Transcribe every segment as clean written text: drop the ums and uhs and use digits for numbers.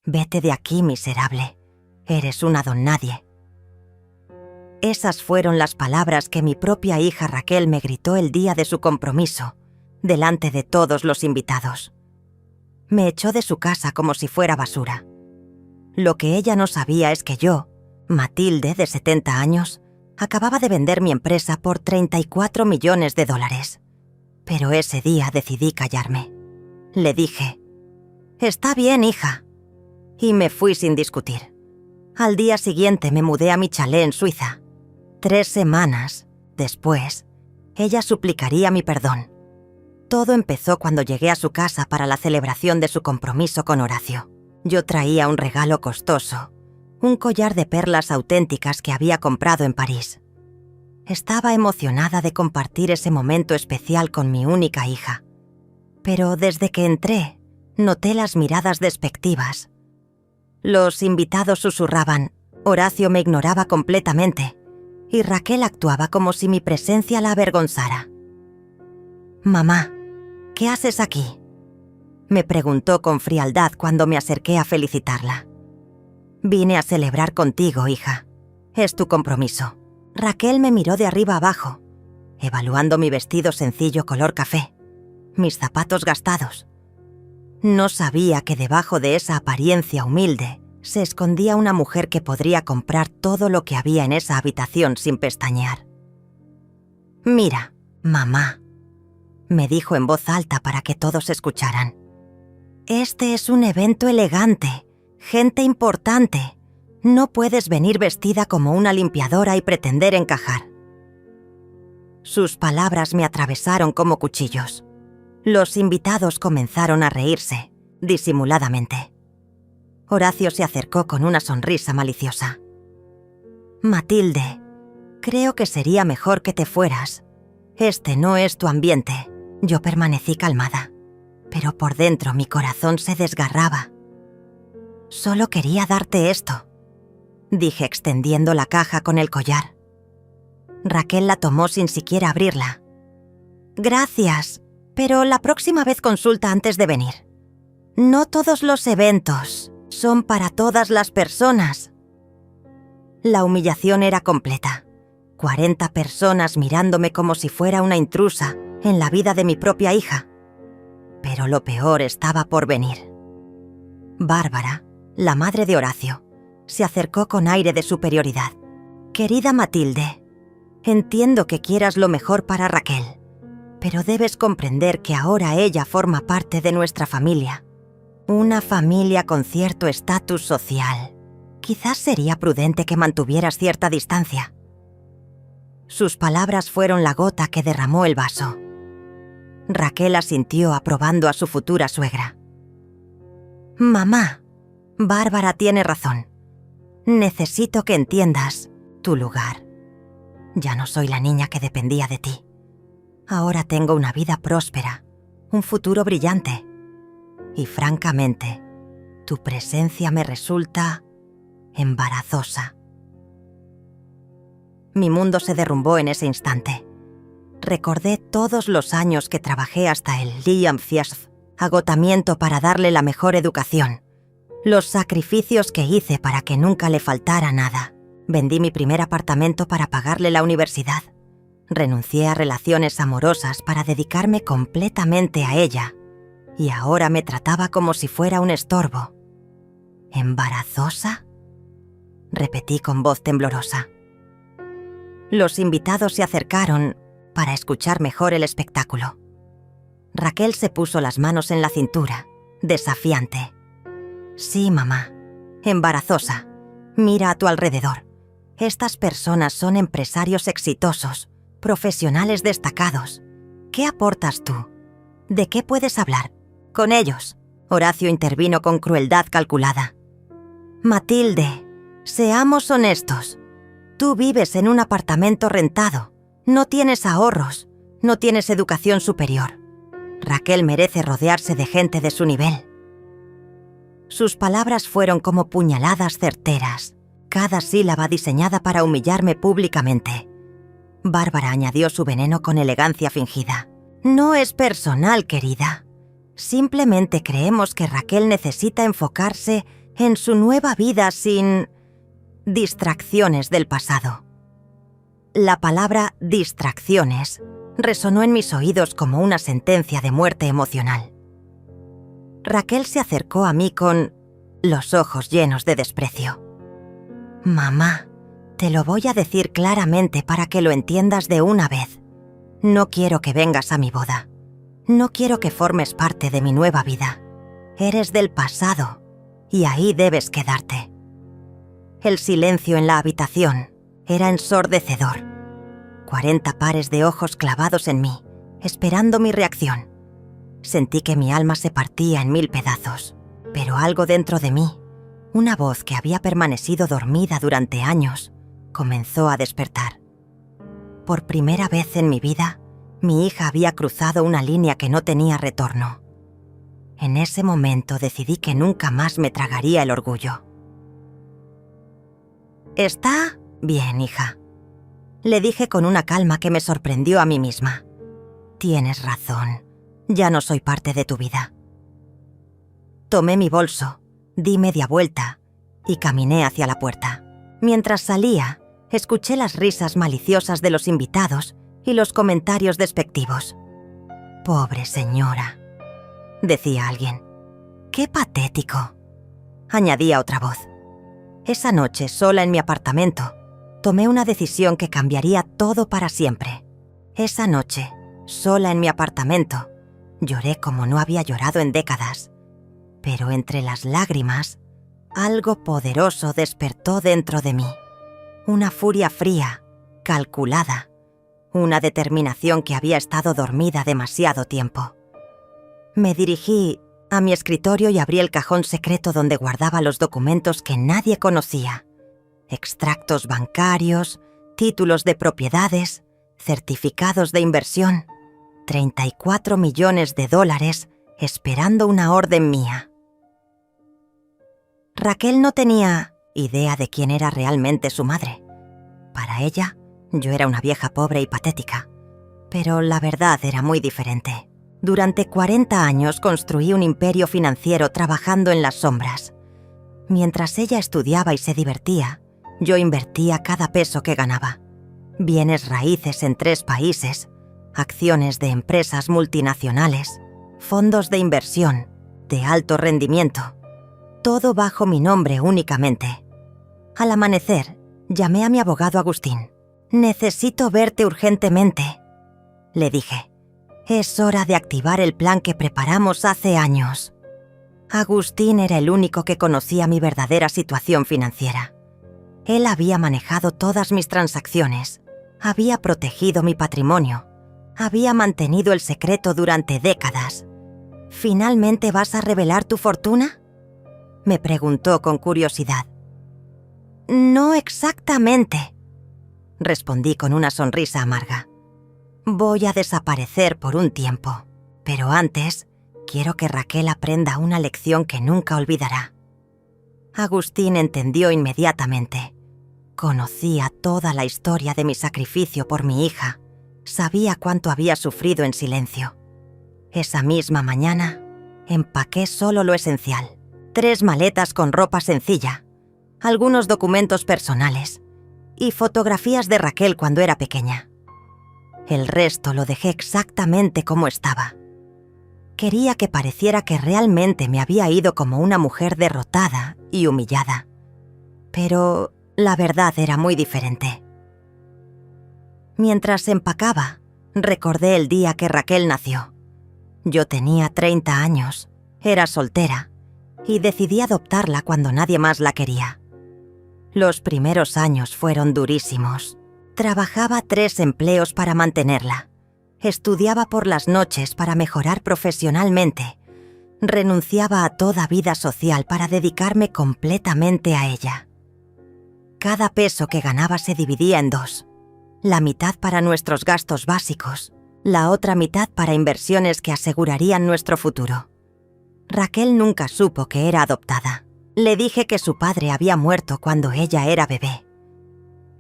Vete de aquí, miserable. Eres una don nadie. Esas fueron las palabras que mi propia hija Raquel me gritó el día de su compromiso, delante de todos los invitados. Me echó de su casa como si fuera basura. Lo que ella no sabía es que yo, Matilde, de 70 años, acababa de vender mi empresa por $34 millones. Pero ese día decidí callarme. Le dije: «Está bien, hija». Y me fui sin discutir. Al día siguiente me mudé a mi chalet en Suiza. 3 semanas después, ella suplicaría mi perdón. Todo empezó cuando llegué a su casa para la celebración de su compromiso con Horacio. Yo traía un regalo costoso, un collar de perlas auténticas que había comprado en París. Estaba emocionada de compartir ese momento especial con mi única hija. Pero desde que entré, noté las miradas despectivas. Los invitados susurraban, Horacio me ignoraba completamente, y Raquel actuaba como si mi presencia la avergonzara. «Mamá, ¿qué haces aquí?», me preguntó con frialdad cuando me acerqué a felicitarla. «Vine a celebrar contigo, hija. Es tu compromiso». Raquel me miró de arriba abajo, evaluando mi vestido sencillo color café, mis zapatos gastados. No sabía que debajo de esa apariencia humilde se escondía una mujer que podría comprar todo lo que había en esa habitación sin pestañear. «Mira, mamá», me dijo en voz alta para que todos escucharan. «Este es un evento elegante, gente importante. No puedes venir vestida como una limpiadora y pretender encajar». Sus palabras me atravesaron como cuchillos. Los invitados comenzaron a reírse, disimuladamente. Horacio se acercó con una sonrisa maliciosa. «Matilde, creo que sería mejor que te fueras. Este no es tu ambiente». Yo permanecí calmada, pero por dentro mi corazón se desgarraba. «Solo quería darte esto», dije extendiendo la caja con el collar. Raquel la tomó sin siquiera abrirla. «Gracias, pero la próxima vez consulta antes de venir. No todos los eventos son para todas las personas». La humillación era completa. 40 personas mirándome como si fuera una intrusa en la vida de mi propia hija. Pero lo peor estaba por venir. Bárbara, la madre de Horacio, se acercó con aire de superioridad. «Querida Matilde, entiendo que quieras lo mejor para Raquel, pero debes comprender que ahora ella forma parte de nuestra familia. Una familia con cierto estatus social. Quizás sería prudente que mantuvieras cierta distancia». Sus palabras fueron la gota que derramó el vaso. Raquel asintió aprobando a su futura suegra. «Mamá, Bárbara tiene razón. Necesito que entiendas tu lugar. Ya no soy la niña que dependía de ti. Ahora tengo una vida próspera, un futuro brillante. Y francamente, tu presencia me resulta embarazosa». Mi mundo se derrumbó en ese instante. Recordé todos los años que trabajé hasta el Liamfiasf, agotamiento para darle la mejor educación, los sacrificios que hice para que nunca le faltara nada. Vendí mi primer apartamento para pagarle la universidad. Renuncié a relaciones amorosas para dedicarme completamente a ella, y ahora me trataba como si fuera un estorbo. ¿Embarazosa?, repetí con voz temblorosa. Los invitados se acercaron para escuchar mejor el espectáculo. Raquel se puso las manos en la cintura, desafiante. «Sí, mamá, embarazosa. Mira a tu alrededor. Estas personas son empresarios exitosos, profesionales destacados. ¿Qué aportas tú? ¿De qué puedes hablar con ellos?». Horacio intervino con crueldad calculada. «Matilde, seamos honestos. Tú vives en un apartamento rentado. No tienes ahorros, no tienes educación superior. Raquel merece rodearse de gente de su nivel». Sus palabras fueron como puñaladas certeras, cada sílaba diseñada para humillarme públicamente. Bárbara añadió su veneno con elegancia fingida. «No es personal, querida. Simplemente creemos que Raquel necesita enfocarse en su nueva vida sin distracciones del pasado. La palabra distracciones resonó en mis oídos como una sentencia de muerte emocional. Raquel se acercó a mí con los ojos llenos de desprecio. «Mamá, te lo voy a decir claramente para que lo entiendas de una vez. No quiero que vengas a mi boda. No quiero que formes parte de mi nueva vida. Eres del pasado y ahí debes quedarte». El silencio en la habitación era ensordecedor. 40 pares de ojos clavados en mí, esperando mi reacción. Sentí que mi alma se partía en 1000 pedazos, pero algo dentro de mí, una voz que había permanecido dormida durante años, comenzó a despertar. Por primera vez en mi vida, mi hija había cruzado una línea que no tenía retorno. En ese momento decidí que nunca más me tragaría el orgullo. «Está bien, hija», le dije con una calma que me sorprendió a mí misma. «Tienes razón, ya no soy parte de tu vida». Tomé mi bolso, di media vuelta y caminé hacia la puerta. Mientras salía, escuché las risas maliciosas de los invitados y los comentarios despectivos. «Pobre señora», decía alguien. «Qué patético», añadía otra voz. Esa noche, sola en mi apartamento, tomé una decisión que cambiaría todo para siempre. Esa noche, sola en mi apartamento, lloré como no había llorado en décadas. Pero entre las lágrimas, algo poderoso despertó dentro de mí. Una furia fría, calculada, una determinación que había estado dormida demasiado tiempo. Me dirigí a mi escritorio y abrí el cajón secreto donde guardaba los documentos que nadie conocía. Extractos bancarios, títulos de propiedades, certificados de inversión, 34 millones de dólares esperando una orden mía. Raquel no tenía idea de quién era realmente su madre. Para ella, yo era una vieja pobre y patética. Pero la verdad era muy diferente. Durante 40 años construí un imperio financiero trabajando en las sombras. Mientras ella estudiaba y se divertía, yo invertía cada peso que ganaba. Bienes raíces en 3 países, acciones de empresas multinacionales, fondos de inversión, de alto rendimiento. Todo bajo mi nombre únicamente. Al amanecer, llamé a mi abogado Agustín. «Necesito verte urgentemente», le dije. «Es hora de activar el plan que preparamos hace años». Agustín era el único que conocía mi verdadera situación financiera. Él había manejado todas mis transacciones, había protegido mi patrimonio, había mantenido el secreto durante décadas. «¿Finalmente vas a revelar tu fortuna?», me preguntó con curiosidad. «No exactamente», respondí con una sonrisa amarga. «Voy a desaparecer por un tiempo, pero antes quiero que Raquel aprenda una lección que nunca olvidará». Agustín entendió inmediatamente. Conocía toda la historia de mi sacrificio por mi hija. Sabía cuánto había sufrido en silencio. Esa misma mañana, empaqué solo lo esencial. 3 maletas con ropa sencilla, algunos documentos personales y fotografías de Raquel cuando era pequeña. El resto lo dejé exactamente como estaba. Quería que pareciera que realmente me había ido como una mujer derrotada y humillada. Pero la verdad era muy diferente. Mientras empacaba, recordé el día que Raquel nació. Yo tenía 30 años, era soltera, y decidí adoptarla cuando nadie más la quería. Los primeros años fueron durísimos. Trabajaba 3 empleos para mantenerla. Estudiaba por las noches para mejorar profesionalmente. Renunciaba a toda vida social para dedicarme completamente a ella. Cada peso que ganaba se dividía en 2. La mitad para nuestros gastos básicos, la otra mitad para inversiones que asegurarían nuestro futuro. Raquel nunca supo que era adoptada. Le dije que su padre había muerto cuando ella era bebé.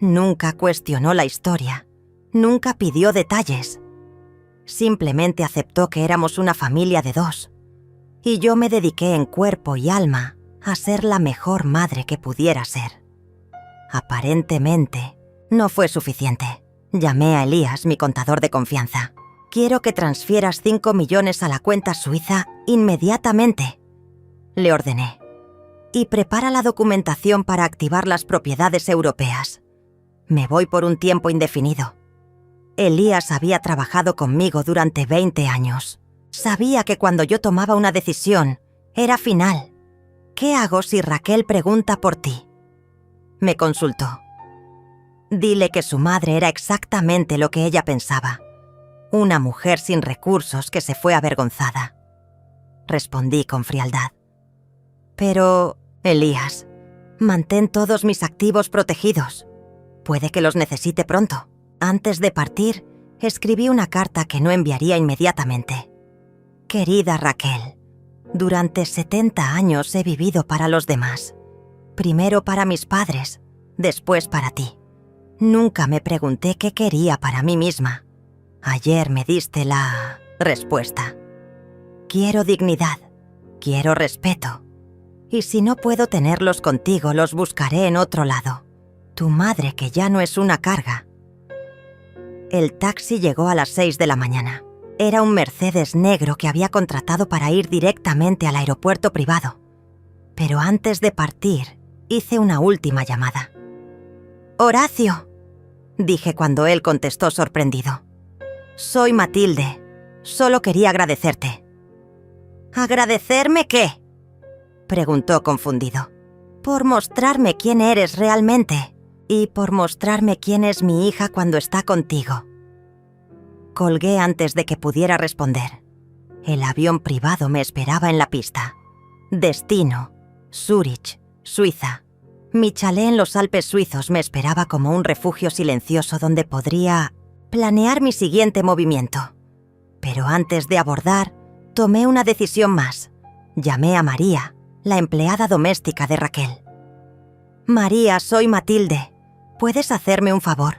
Nunca cuestionó la historia, nunca pidió detalles. Simplemente aceptó que éramos una familia de 2. Y yo me dediqué en cuerpo y alma a ser la mejor madre que pudiera ser. Aparentemente, no fue suficiente. Llamé a Elías, mi contador de confianza. «Quiero que transfieras 5 millones a la cuenta suiza inmediatamente», le ordené. «Y prepara la documentación para activar las propiedades europeas. Me voy por un tiempo indefinido». Elías había trabajado conmigo durante 20 años. Sabía que cuando yo tomaba una decisión, era final. «¿Qué hago si Raquel pregunta por ti?», me consultó. «Dile que su madre era exactamente lo que ella pensaba. Una mujer sin recursos que se fue avergonzada», respondí con frialdad. «Pero, Elías, mantén todos mis activos protegidos. Puede que los necesite pronto». Antes de partir, escribí una carta que no enviaría inmediatamente. «Querida Raquel, durante 70 años he vivido para los demás. Primero para mis padres, después para ti. Nunca me pregunté qué quería para mí misma. Ayer me diste la respuesta. Quiero dignidad, quiero respeto. Y si no puedo tenerlos contigo, los buscaré en otro lado. Tu madre, que ya no es una carga». El taxi llegó a las 6 de la mañana. Era un Mercedes negro que había contratado para ir directamente al aeropuerto privado. Pero antes de partir, hice una última llamada. «Horacio», dije cuando él contestó sorprendido. «Soy Matilde. Solo quería agradecerte». «¿Agradecerme qué?», preguntó confundido. «Por mostrarme quién eres realmente y por mostrarme quién es mi hija cuando está contigo». Colgué antes de que pudiera responder. El avión privado me esperaba en la pista. Destino: Zúrich, Suiza. Mi chalet en los Alpes suizos me esperaba como un refugio silencioso donde podría planear mi siguiente movimiento. Pero antes de abordar, tomé una decisión más. Llamé a María, la empleada doméstica de Raquel. «María, soy Matilde. ¿Puedes hacerme un favor?».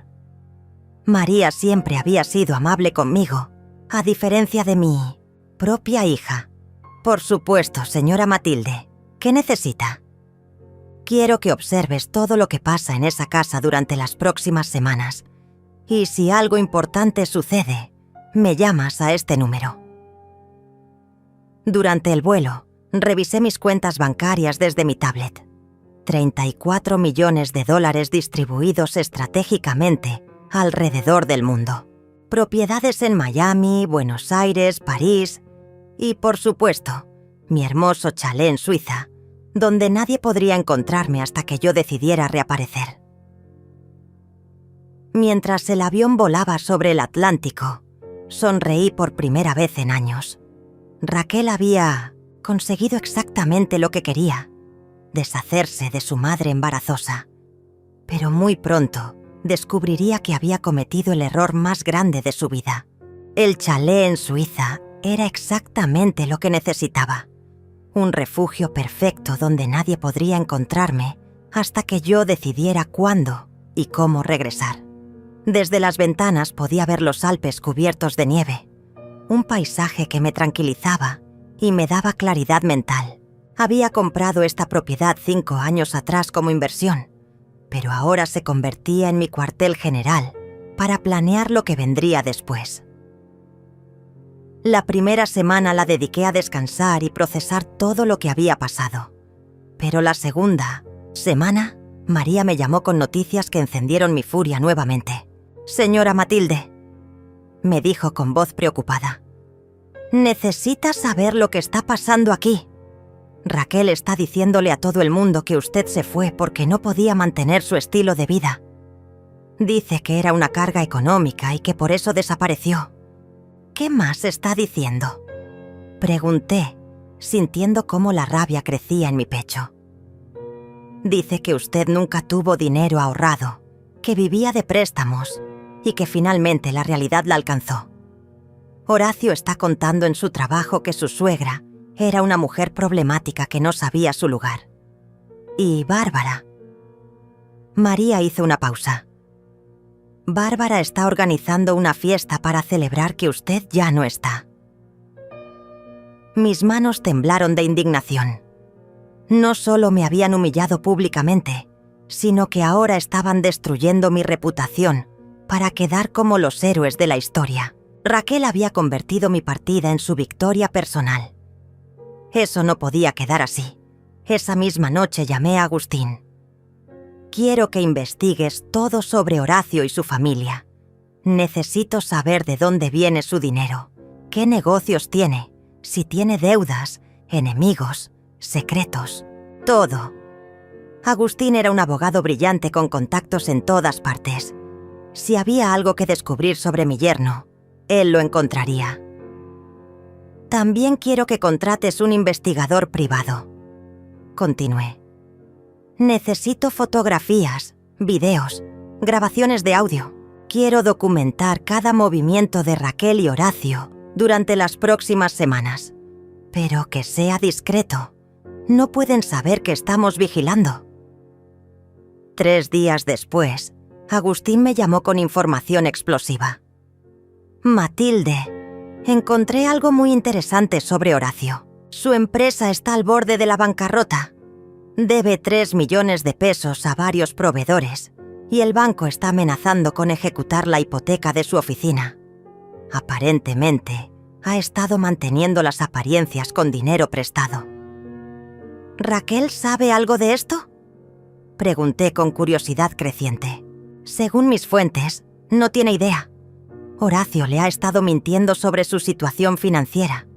María siempre había sido amable conmigo, a diferencia de mi propia hija. «Por supuesto, señora Matilde. ¿Qué necesita?». «Quiero que observes todo lo que pasa en esa casa durante las próximas semanas. Y si algo importante sucede, me llamas a este número». Durante el vuelo, revisé mis cuentas bancarias desde mi tablet. 34 millones de dólares distribuidos estratégicamente alrededor del mundo. Propiedades en Miami, Buenos Aires, París y, por supuesto, mi hermoso chalet en Suiza, donde nadie podría encontrarme hasta que yo decidiera reaparecer. Mientras el avión volaba sobre el Atlántico, sonreí por primera vez en años. Raquel había conseguido exactamente lo que quería: deshacerse de su madre embarazosa. Pero muy pronto descubriría que había cometido el error más grande de su vida. El chalet en Suiza era exactamente lo que necesitaba. Un refugio perfecto donde nadie podría encontrarme hasta que yo decidiera cuándo y cómo regresar. Desde las ventanas podía ver los Alpes cubiertos de nieve, un paisaje que me tranquilizaba y me daba claridad mental. Había comprado esta propiedad 5 años atrás como inversión, pero ahora se convertía en mi cuartel general para planear lo que vendría después. La primera semana la dediqué a descansar y procesar todo lo que había pasado. Pero la segunda semana, María me llamó con noticias que encendieron mi furia nuevamente. «Señora Matilde», me dijo con voz preocupada, «necesita saber lo que está pasando aquí. Raquel está diciéndole a todo el mundo que usted se fue porque no podía mantener su estilo de vida. Dice que era una carga económica y que por eso desapareció. ¿Qué más está diciendo?», pregunté, sintiendo cómo la rabia crecía en mi pecho. «Dice que usted nunca tuvo dinero ahorrado, que vivía de préstamos y que finalmente la realidad la alcanzó. Horacio está contando en su trabajo que su suegra era una mujer problemática que no sabía su lugar. Y Bárbara». María hizo una pausa. «Bárbara está organizando una fiesta para celebrar que usted ya no está». Mis manos temblaron de indignación. No solo me habían humillado públicamente, sino que ahora estaban destruyendo mi reputación para quedar como los héroes de la historia. Raquel había convertido mi partida en su victoria personal. Eso no podía quedar así. Esa misma noche llamé a Agustín. Quiero que investigues todo sobre Horacio y su familia. Necesito saber de dónde viene su dinero, qué negocios tiene, si tiene deudas, enemigos, secretos, todo. Agustín era un abogado brillante con contactos en todas partes. Si había algo que descubrir sobre mi yerno, él lo encontraría. También quiero que contrates un investigador privado. Continué. Necesito fotografías, videos, grabaciones de audio. Quiero documentar cada movimiento de Raquel y Horacio durante las próximas semanas. Pero que sea discreto. No pueden saber que estamos vigilando. 3 días después, Agustín me llamó con información explosiva. Matilde, encontré algo muy interesante sobre Horacio. Su empresa está al borde de la bancarrota. Debe 3 millones de pesos a varios proveedores y el banco está amenazando con ejecutar la hipoteca de su oficina. Aparentemente, ha estado manteniendo las apariencias con dinero prestado. ¿Raquel sabe algo de esto?, pregunté con curiosidad creciente. Según mis fuentes, no tiene idea. Horacio le ha estado mintiendo sobre su situación financiera.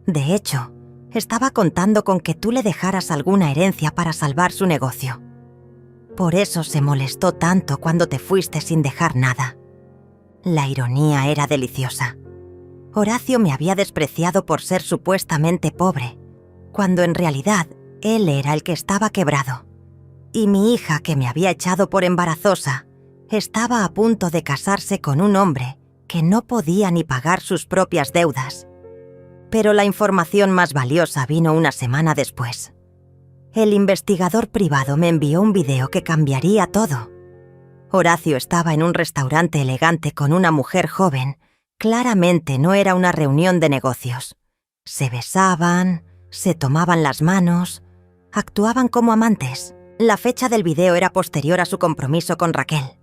De hecho, estaba contando con que tú le dejaras alguna herencia para salvar su negocio. Por eso se molestó tanto cuando te fuiste sin dejar nada. La ironía era deliciosa. Horacio me había despreciado por ser supuestamente pobre, cuando en realidad él era el que estaba quebrado. Y mi hija, que me había echado por embarazosa, estaba a punto de casarse con un hombre que no podía ni pagar sus propias deudas. Pero la información más valiosa vino una semana después. El investigador privado me envió un video que cambiaría todo. Horacio estaba en un restaurante elegante con una mujer joven. Claramente no era una reunión de negocios. Se besaban, se tomaban las manos, actuaban como amantes. La fecha del video era posterior a su compromiso con Raquel.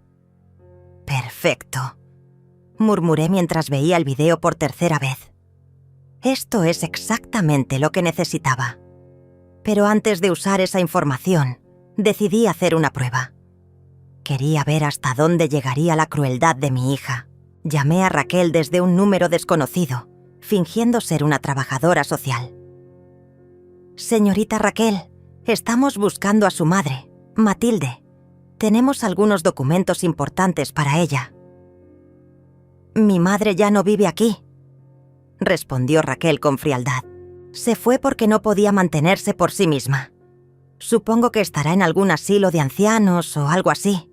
«Perfecto», murmuré mientras veía el video por tercera vez. Esto es exactamente lo que necesitaba. Pero antes de usar esa información, decidí hacer una prueba. Quería ver hasta dónde llegaría la crueldad de mi hija. Llamé a Raquel desde un número desconocido, fingiendo ser una trabajadora social. «Señorita Raquel, estamos buscando a su madre, Matilde. Tenemos algunos documentos importantes para ella». «Mi madre ya no vive aquí», respondió Raquel con frialdad. «Se fue porque no podía mantenerse por sí misma. Supongo que estará en algún asilo de ancianos o algo así.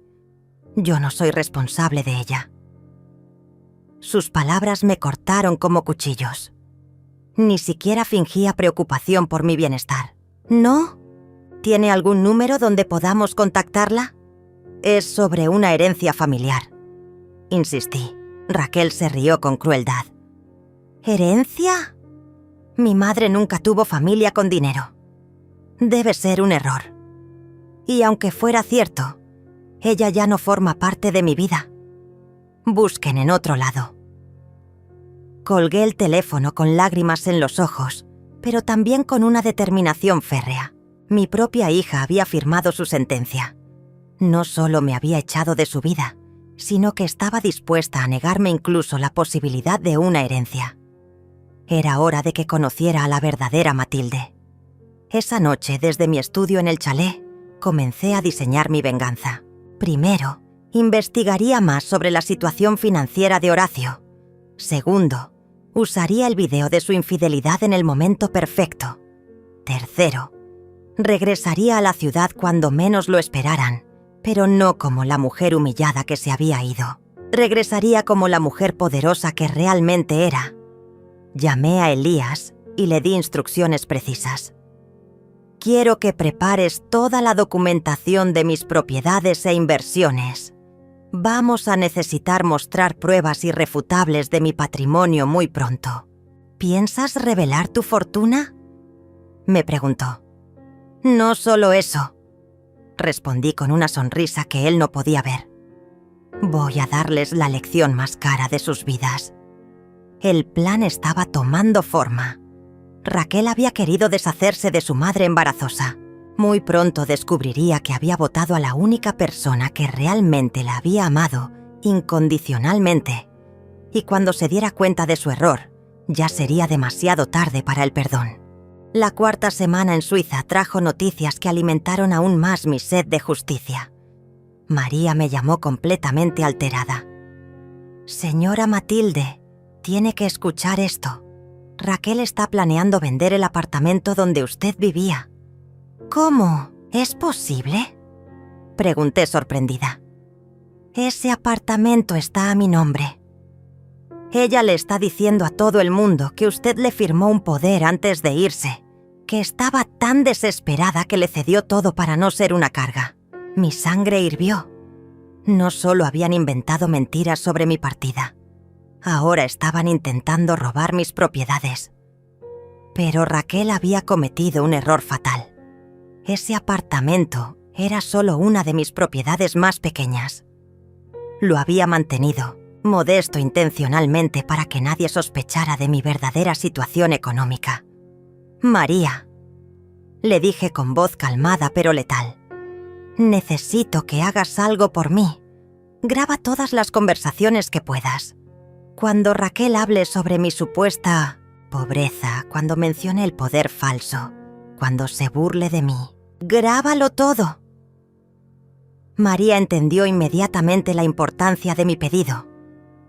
Yo no soy responsable de ella». Sus palabras me cortaron como cuchillos. Ni siquiera fingía preocupación por mi bienestar. «¿No? ¿Tiene algún número donde podamos contactarla?» «Es sobre una herencia familiar», insistí. Raquel se rió con crueldad. «¿Herencia? Mi madre nunca tuvo familia con dinero. Debe ser un error. Y aunque fuera cierto, ella ya no forma parte de mi vida. Busquen en otro lado». Colgué el teléfono con lágrimas en los ojos, pero también con una determinación férrea. Mi propia hija había firmado su sentencia. No solo me había echado de su vida, sino que estaba dispuesta a negarme incluso la posibilidad de una herencia. Era hora de que conociera a la verdadera Matilde. Esa noche, desde mi estudio en el chalet, comencé a diseñar mi venganza. Primero, investigaría más sobre la situación financiera de Horacio. Segundo, usaría el video de su infidelidad en el momento perfecto. Tercero, regresaría a la ciudad cuando menos lo esperaran, pero no como la mujer humillada que se había ido. Regresaría como la mujer poderosa que realmente era. Llamé a Elías y le di instrucciones precisas. «Quiero que prepares toda la documentación de mis propiedades e inversiones. Vamos a necesitar mostrar pruebas irrefutables de mi patrimonio muy pronto. ¿Piensas revelar tu fortuna?», me preguntó. No solo eso, respondí con una sonrisa que él no podía ver. Voy a darles la lección más cara de sus vidas. El plan estaba tomando forma. Raquel había querido deshacerse de su madre embarazosa. Muy pronto descubriría que había votado a la única persona que realmente la había amado incondicionalmente. Y cuando se diera cuenta de su error, ya sería demasiado tarde para el perdón. La 4ª semana en Suiza trajo noticias que alimentaron aún más mi sed de justicia. María me llamó completamente alterada. «Señora Matilde, tiene que escuchar esto. Raquel está planeando vender el apartamento donde usted vivía». «¿Cómo? ¿Es posible?», pregunté sorprendida. «Ese apartamento está a mi nombre. Ella le está diciendo a todo el mundo que usted le firmó un poder antes de irse, que estaba tan desesperada que le cedió todo para no ser una carga». Mi sangre hirvió. No solo habían inventado mentiras sobre mi partida, ahora estaban intentando robar mis propiedades. Pero Raquel había cometido un error fatal. Ese apartamento era solo una de mis propiedades más pequeñas. Lo había mantenido, modesto intencionalmente, para que nadie sospechara de mi verdadera situación económica. «María», le dije con voz calmada pero letal, «necesito que hagas algo por mí. Graba todas las conversaciones que puedas. Cuando Raquel hable sobre mi supuesta pobreza, cuando mencione el poder falso, cuando se burle de mí, grábalo todo». María entendió inmediatamente la importancia de mi pedido.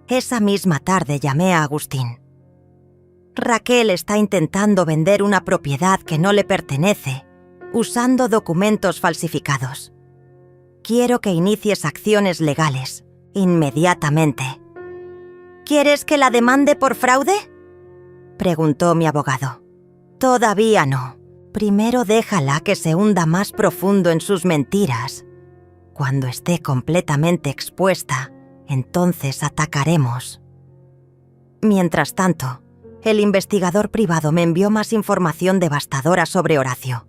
Esa misma tarde llamé a Agustín. «Raquel está intentando vender una propiedad que no le pertenece, usando documentos falsificados. Quiero que inicies acciones legales, inmediatamente». «¿Quieres que la demande por fraude?», preguntó mi abogado. «Todavía no. Primero déjala que se hunda más profundo en sus mentiras. Cuando esté completamente expuesta, entonces atacaremos». Mientras tanto, el investigador privado me envió más información devastadora sobre Horacio.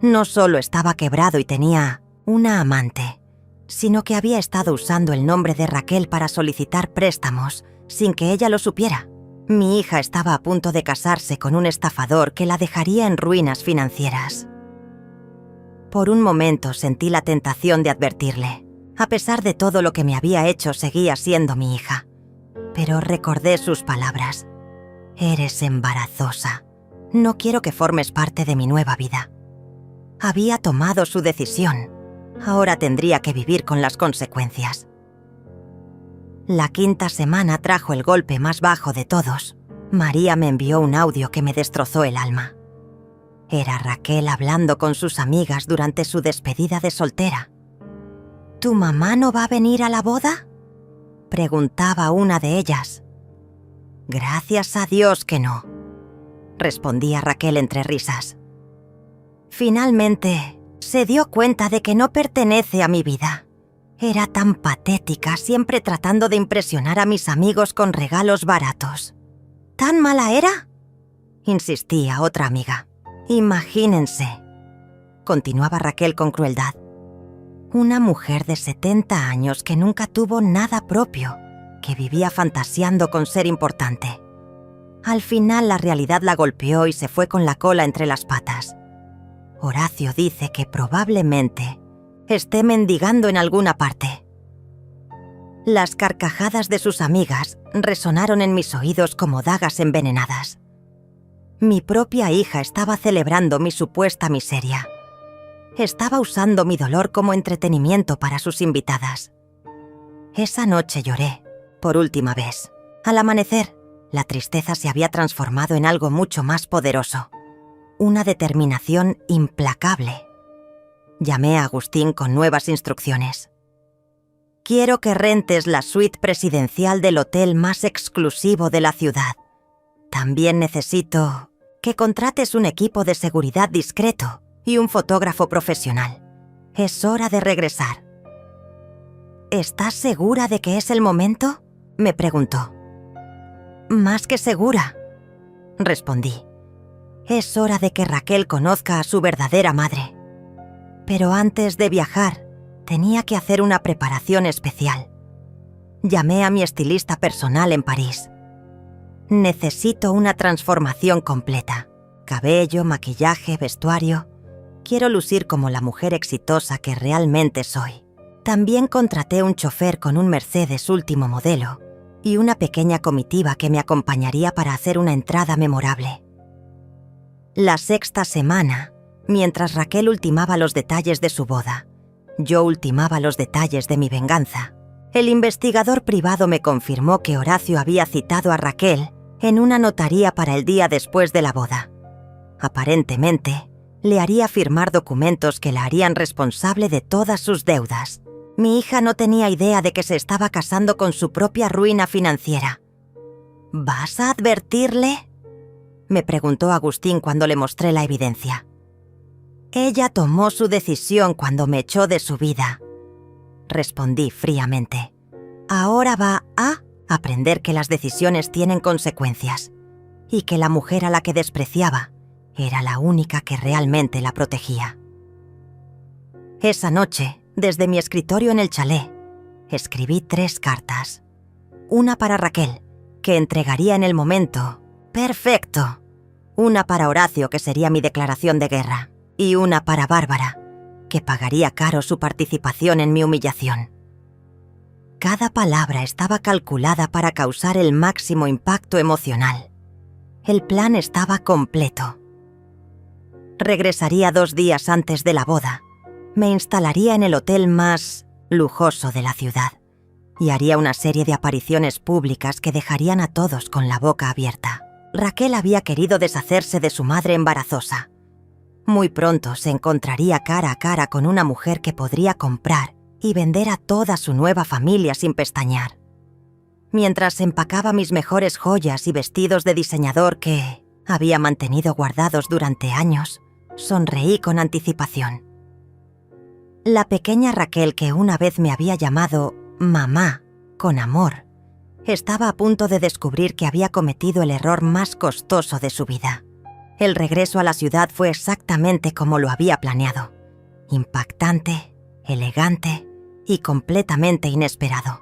No solo estaba quebrado y tenía una amante, sino que había estado usando el nombre de Raquel para solicitar préstamos sin que ella lo supiera. Mi hija estaba a punto de casarse con un estafador que la dejaría en ruinas financieras. Por un momento sentí la tentación de advertirle. A pesar de todo lo que me había hecho, seguía siendo mi hija. Pero recordé sus palabras. «Eres embarazosa. No quiero que formes parte de mi nueva vida». Había tomado su decisión. Ahora tendría que vivir con las consecuencias. La 5ª semana trajo el golpe más bajo de todos. María me envió un audio que me destrozó el alma. Era Raquel hablando con sus amigas durante su despedida de soltera. «¿Tu mamá no va a venir a la boda?», preguntaba una de ellas. «Gracias a Dios que no», respondía Raquel entre risas. Finalmente, se dio cuenta de que no pertenece a mi vida. Era tan patética, siempre tratando de impresionar a mis amigos con regalos baratos. ¿Tan mala era?, insistía otra amiga. «Imagínense», continuaba Raquel con crueldad, «una mujer de 70 años que nunca tuvo nada propio, que vivía fantaseando con ser importante. Al final la realidad la golpeó y se fue con la cola entre las patas. Horacio dice que probablemente esté mendigando en alguna parte». Las carcajadas de sus amigas resonaron en mis oídos como dagas envenenadas. Mi propia hija estaba celebrando mi supuesta miseria. Estaba usando mi dolor como entretenimiento para sus invitadas. Esa noche lloré, por última vez. Al amanecer, la tristeza se había transformado en algo mucho más poderoso. Una determinación implacable. Llamé a Agustín con nuevas instrucciones. «Quiero que rentes la suite presidencial del hotel más exclusivo de la ciudad. También necesito que contrates un equipo de seguridad discreto y un fotógrafo profesional. Es hora de regresar». «¿Estás segura de que es el momento?», me preguntó. «Más que segura», respondí. «Es hora de que Raquel conozca a su verdadera madre. Pero antes de viajar, tenía que hacer una preparación especial. Llamé a mi estilista personal en París. Necesito una transformación completa. Cabello, maquillaje, vestuario. Quiero lucir como la mujer exitosa que realmente soy. También contraté un chofer con un Mercedes último modelo y una pequeña comitiva que me acompañaría para hacer una entrada memorable. La sexta semana, mientras Raquel ultimaba los detalles de su boda, yo ultimaba los detalles de mi venganza. El investigador privado me confirmó que Horacio había citado a Raquel en una notaría para el día después de la boda. Aparentemente, le haría firmar documentos que la harían responsable de todas sus deudas. Mi hija no tenía idea de que se estaba casando con su propia ruina financiera. ¿Vas a advertirle?, me preguntó Agustín cuando le mostré la evidencia. Ella tomó su decisión cuando me echó de su vida, respondí fríamente. Ahora va a aprender que las decisiones tienen consecuencias y que la mujer a la que despreciaba era la única que realmente la protegía. Esa noche, desde mi escritorio en el chalet, escribí 3 cartas. Una para Raquel, que entregaría en el momento perfecto. Una para Horacio, que sería mi declaración de guerra. Y una para Bárbara, que pagaría caro su participación en mi humillación. Cada palabra estaba calculada para causar el máximo impacto emocional. El plan estaba completo. Regresaría 2 días antes de la boda. Me instalaría en el hotel más lujoso de la ciudad y haría una serie de apariciones públicas que dejarían a todos con la boca abierta. Raquel había querido deshacerse de su madre embarazosa. Muy pronto se encontraría cara a cara con una mujer que podría comprar y vender a toda su nueva familia sin pestañear. Mientras empacaba mis mejores joyas y vestidos de diseñador que había mantenido guardados durante años, sonreí con anticipación. La pequeña Raquel, que una vez me había llamado mamá con amor, estaba a punto de descubrir que había cometido el error más costoso de su vida. El regreso a la ciudad fue exactamente como lo había planeado. Impactante, elegante y completamente inesperado.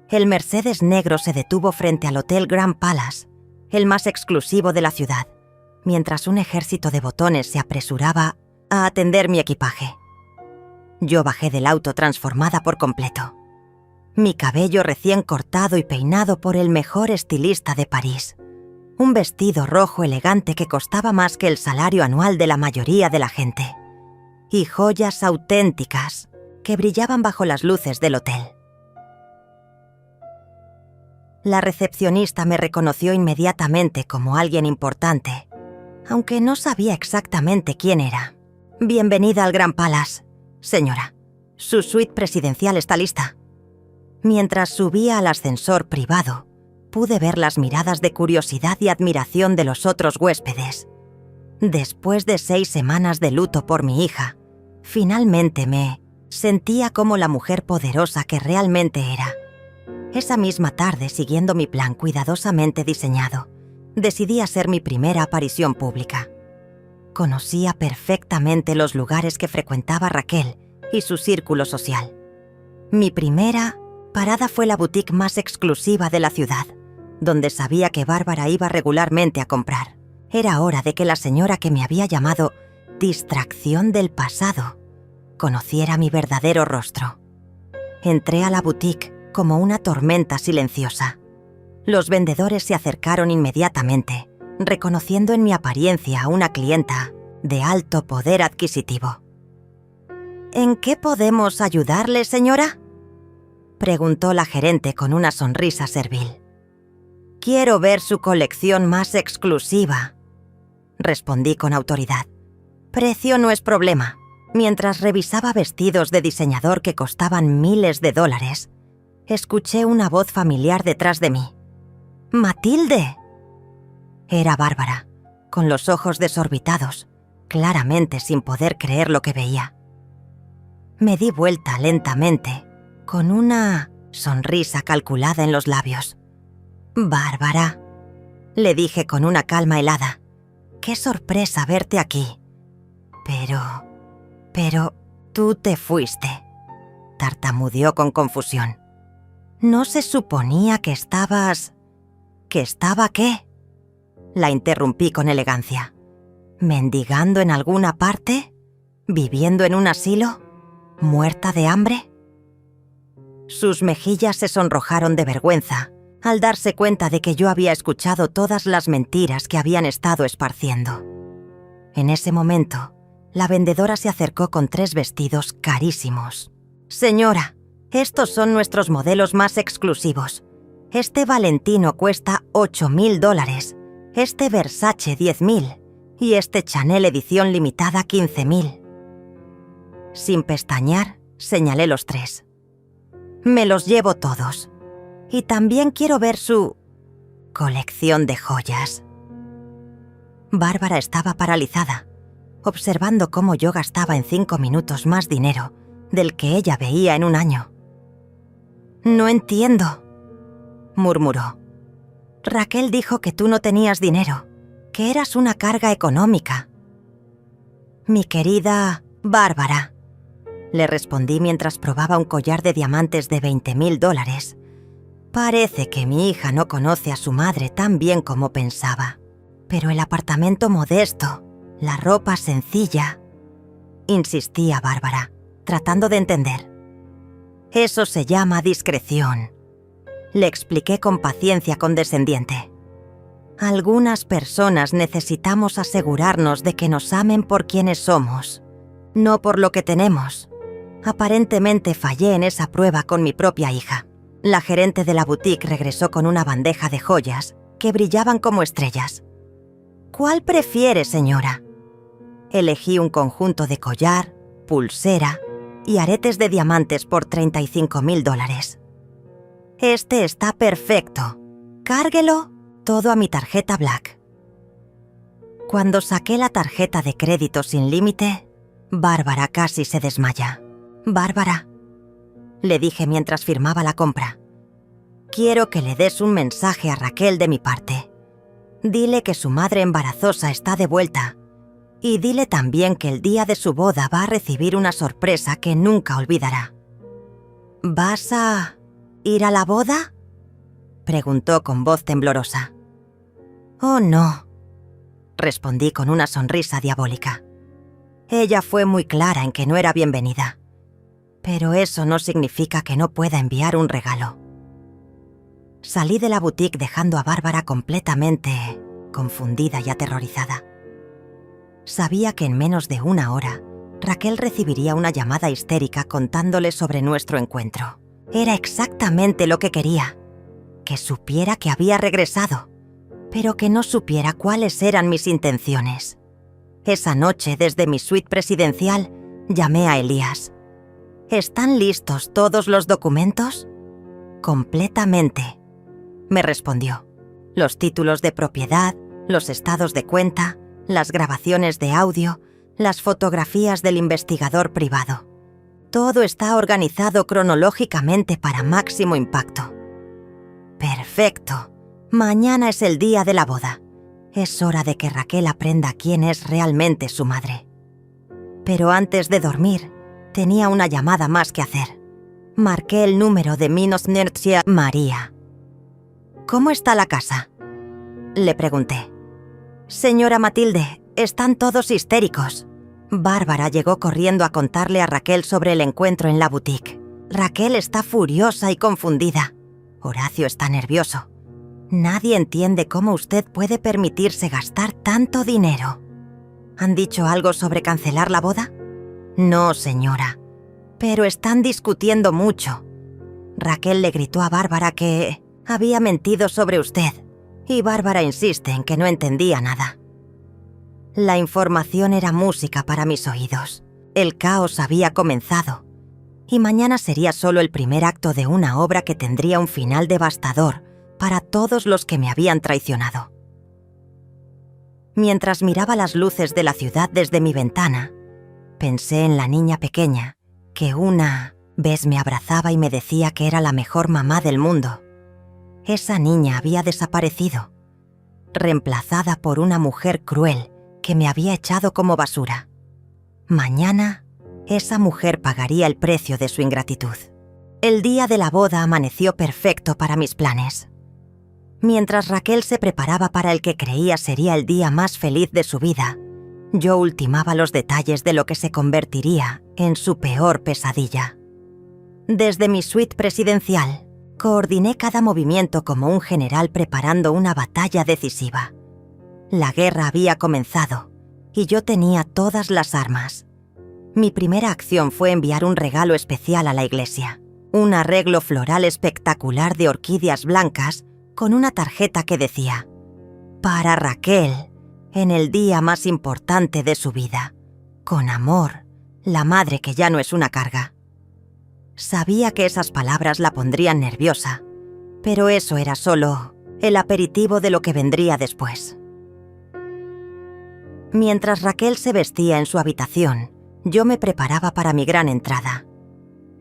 El Mercedes negro se detuvo frente al Hotel Grand Palace, el más exclusivo de la ciudad, mientras un ejército de botones se apresuraba a atender mi equipaje. Yo bajé del auto transformada por completo. Mi cabello recién cortado y peinado por el mejor estilista de París. Un vestido rojo elegante que costaba más que el salario anual de la mayoría de la gente. Y joyas auténticas que brillaban bajo las luces del hotel. La recepcionista me reconoció inmediatamente como alguien importante, aunque no sabía exactamente quién era. Bienvenida al Grand Palace, señora. Su suite presidencial está lista. Mientras subía al ascensor privado, pude ver las miradas de curiosidad y admiración de los otros huéspedes. Después de 6 semanas de luto por mi hija, finalmente me sentía como la mujer poderosa que realmente era. Esa misma tarde, siguiendo mi plan cuidadosamente diseñado, decidí hacer mi primera aparición pública. Conocía perfectamente los lugares que frecuentaba Raquel y su círculo social. Mi primera parada fue la boutique más exclusiva de la ciudad, donde sabía que Bárbara iba regularmente a comprar. Era hora de que la señora que me había llamado distracción del pasado conociera mi verdadero rostro. Entré a la boutique como una tormenta silenciosa. Los vendedores se acercaron inmediatamente, reconociendo en mi apariencia a una clienta de alto poder adquisitivo. ¿En qué podemos ayudarle, señora?, preguntó la gerente con una sonrisa servil. Quiero ver su colección más exclusiva, respondí con autoridad. Precio no es problema. Mientras revisaba vestidos de diseñador que costaban miles de dólares, escuché una voz familiar detrás de mí. ¡Matilde! Era Bárbara, con los ojos desorbitados, claramente sin poder creer lo que veía. Me di vuelta lentamente, con una sonrisa calculada en los labios. «Bárbara», le dije con una calma helada, «qué sorpresa verte aquí. Pero Pero tú te fuiste, tartamudeó con confusión. ¿No se suponía que estabas... ¿Que estaba qué? La interrumpí con elegancia. ¿Mendigando en alguna parte? ¿Viviendo en un asilo? ¿Muerta de hambre? Sus mejillas se sonrojaron de vergüenza al darse cuenta de que yo había escuchado todas las mentiras que habían estado esparciendo. En ese momento, la vendedora se acercó con 3 vestidos carísimos. «Señora, estos son nuestros modelos más exclusivos. Este Valentino cuesta $8.000, este Versace $10.000 y este Chanel edición limitada $15.000». Sin pestañear, señalé los 3. «Me los llevo todos. Y también quiero ver su colección de joyas». Bárbara estaba paralizada, observando cómo yo gastaba en 5 minutos más dinero del que ella veía en un año. «No entiendo», murmuró. «Raquel dijo que tú no tenías dinero, que eras una carga económica». «Mi querida Bárbara», le respondí mientras probaba un collar de diamantes de $20.000. «Parece que mi hija no conoce a su madre tan bien como pensaba. Pero el apartamento modesto, la ropa sencilla...» insistía Bárbara, tratando de entender. «Eso se llama discreción», le expliqué con paciencia condescendiente. «Algunas personas necesitamos asegurarnos de que nos amen por quienes somos, no por lo que tenemos. Aparentemente fallé en esa prueba con mi propia hija». La gerente de la boutique regresó con una bandeja de joyas que brillaban como estrellas. «¿Cuál prefiere, señora?» Elegí un conjunto de collar, pulsera y aretes de diamantes por $35.000. «Este está perfecto. Cárguelo todo a mi tarjeta Black». Cuando saqué la tarjeta de crédito sin límite, Bárbara casi se desmaya. «Bárbara», le dije mientras firmaba la compra, «quiero que le des un mensaje a Raquel de mi parte. Dile que su madre embarazosa está de vuelta y dile también que el día de su boda va a recibir una sorpresa que nunca olvidará». «¿Vas a ir a la boda?», preguntó con voz temblorosa. «Oh, no», respondí con una sonrisa diabólica. Ella fue muy clara en que no era bienvenida. Pero eso no significa que no pueda enviar un regalo. Salí de la boutique dejando a Bárbara completamente confundida y aterrorizada. Sabía que en menos de 1 hora, Raquel recibiría una llamada histérica contándole sobre nuestro encuentro. Era exactamente lo que quería. Que supiera que había regresado, pero que no supiera cuáles eran mis intenciones. Esa noche, desde mi suite presidencial, llamé a Elías. «¿Están listos todos los documentos?» «Completamente», me respondió. «Los títulos de propiedad, los estados de cuenta, las grabaciones de audio, las fotografías del investigador privado. Todo está organizado cronológicamente para máximo impacto». «Perfecto. Mañana es el día de la boda. Es hora de que Raquel aprenda quién es realmente su madre». Pero antes de dormir, tenía una llamada más que hacer. Marqué el número de Minosnercia María. «¿Cómo está la casa?», le pregunté. «Señora Matilde, están todos histéricos». Bárbara llegó corriendo a contarle a Raquel sobre el encuentro en la boutique. «Raquel está furiosa y confundida. Horacio está nervioso. Nadie entiende cómo usted puede permitirse gastar tanto dinero». «¿Han dicho algo sobre cancelar la boda?». «No, señora, pero están discutiendo mucho. Raquel le gritó a Bárbara que había mentido sobre usted, y Bárbara insiste en que no entendía nada». La información era música para mis oídos. El caos había comenzado, y mañana sería solo el primer acto de una obra que tendría un final devastador para todos los que me habían traicionado. Mientras miraba las luces de la ciudad desde mi ventana, pensé en la niña pequeña que una vez me abrazaba y me decía que era la mejor mamá del mundo. Esa niña había desaparecido, reemplazada por una mujer cruel que me había echado como basura. Mañana esa mujer pagaría el precio de su ingratitud. El día de la boda amaneció perfecto para mis planes. Mientras Raquel se preparaba para el que creía sería el día más feliz de su vida, yo ultimaba los detalles de lo que se convertiría en su peor pesadilla. Desde mi suite presidencial, coordiné cada movimiento como un general preparando una batalla decisiva. La guerra había comenzado y yo tenía todas las armas. Mi primera acción fue enviar un regalo especial a la iglesia, un arreglo floral espectacular de orquídeas blancas con una tarjeta que decía: «Para Raquel, en el día más importante de su vida. Con amor, la madre que ya no es una carga». Sabía que esas palabras la pondrían nerviosa, pero eso era solo el aperitivo de lo que vendría después. Mientras Raquel se vestía en su habitación, yo me preparaba para mi gran entrada.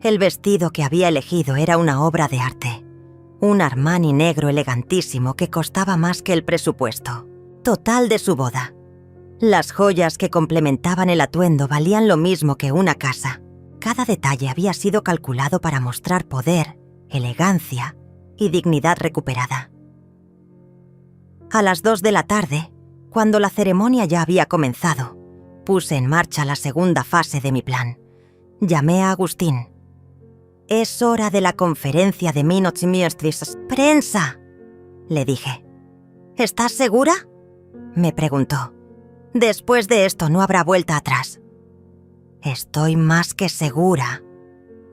El vestido que había elegido era una obra de arte, un Armani negro elegantísimo que costaba más que el presupuesto total de su boda. Las joyas que complementaban el atuendo valían lo mismo que una casa. Cada detalle había sido calculado para mostrar poder, elegancia y dignidad recuperada. A las 2 de la tarde, cuando la ceremonia ya había comenzado, puse en marcha la segunda fase de mi plan. Llamé a Agustín. «Es hora de la conferencia de Minuts y Miestris. ¡Prensa!», le dije. «¿Estás segura?», me preguntó. «Después de esto no habrá vuelta atrás». «Estoy más que segura»,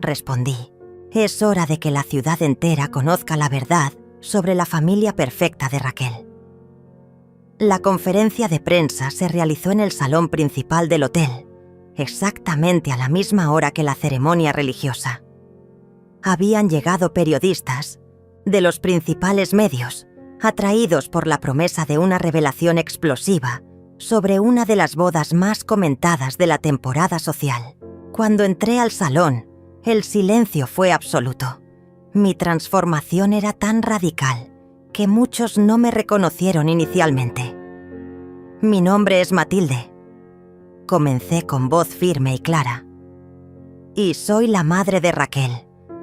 respondí. «Es hora de que la ciudad entera conozca la verdad sobre la familia perfecta de Raquel». La conferencia de prensa se realizó en el salón principal del hotel, exactamente a la misma hora que la ceremonia religiosa. Habían llegado periodistas de los principales medios, atraídos por la promesa de una revelación explosiva sobre una de las bodas más comentadas de la temporada social. Cuando entré al salón, el silencio fue absoluto. Mi transformación era tan radical que muchos no me reconocieron inicialmente. «Mi nombre es Matilde», comencé con voz firme y clara. «Y soy la madre de Raquel,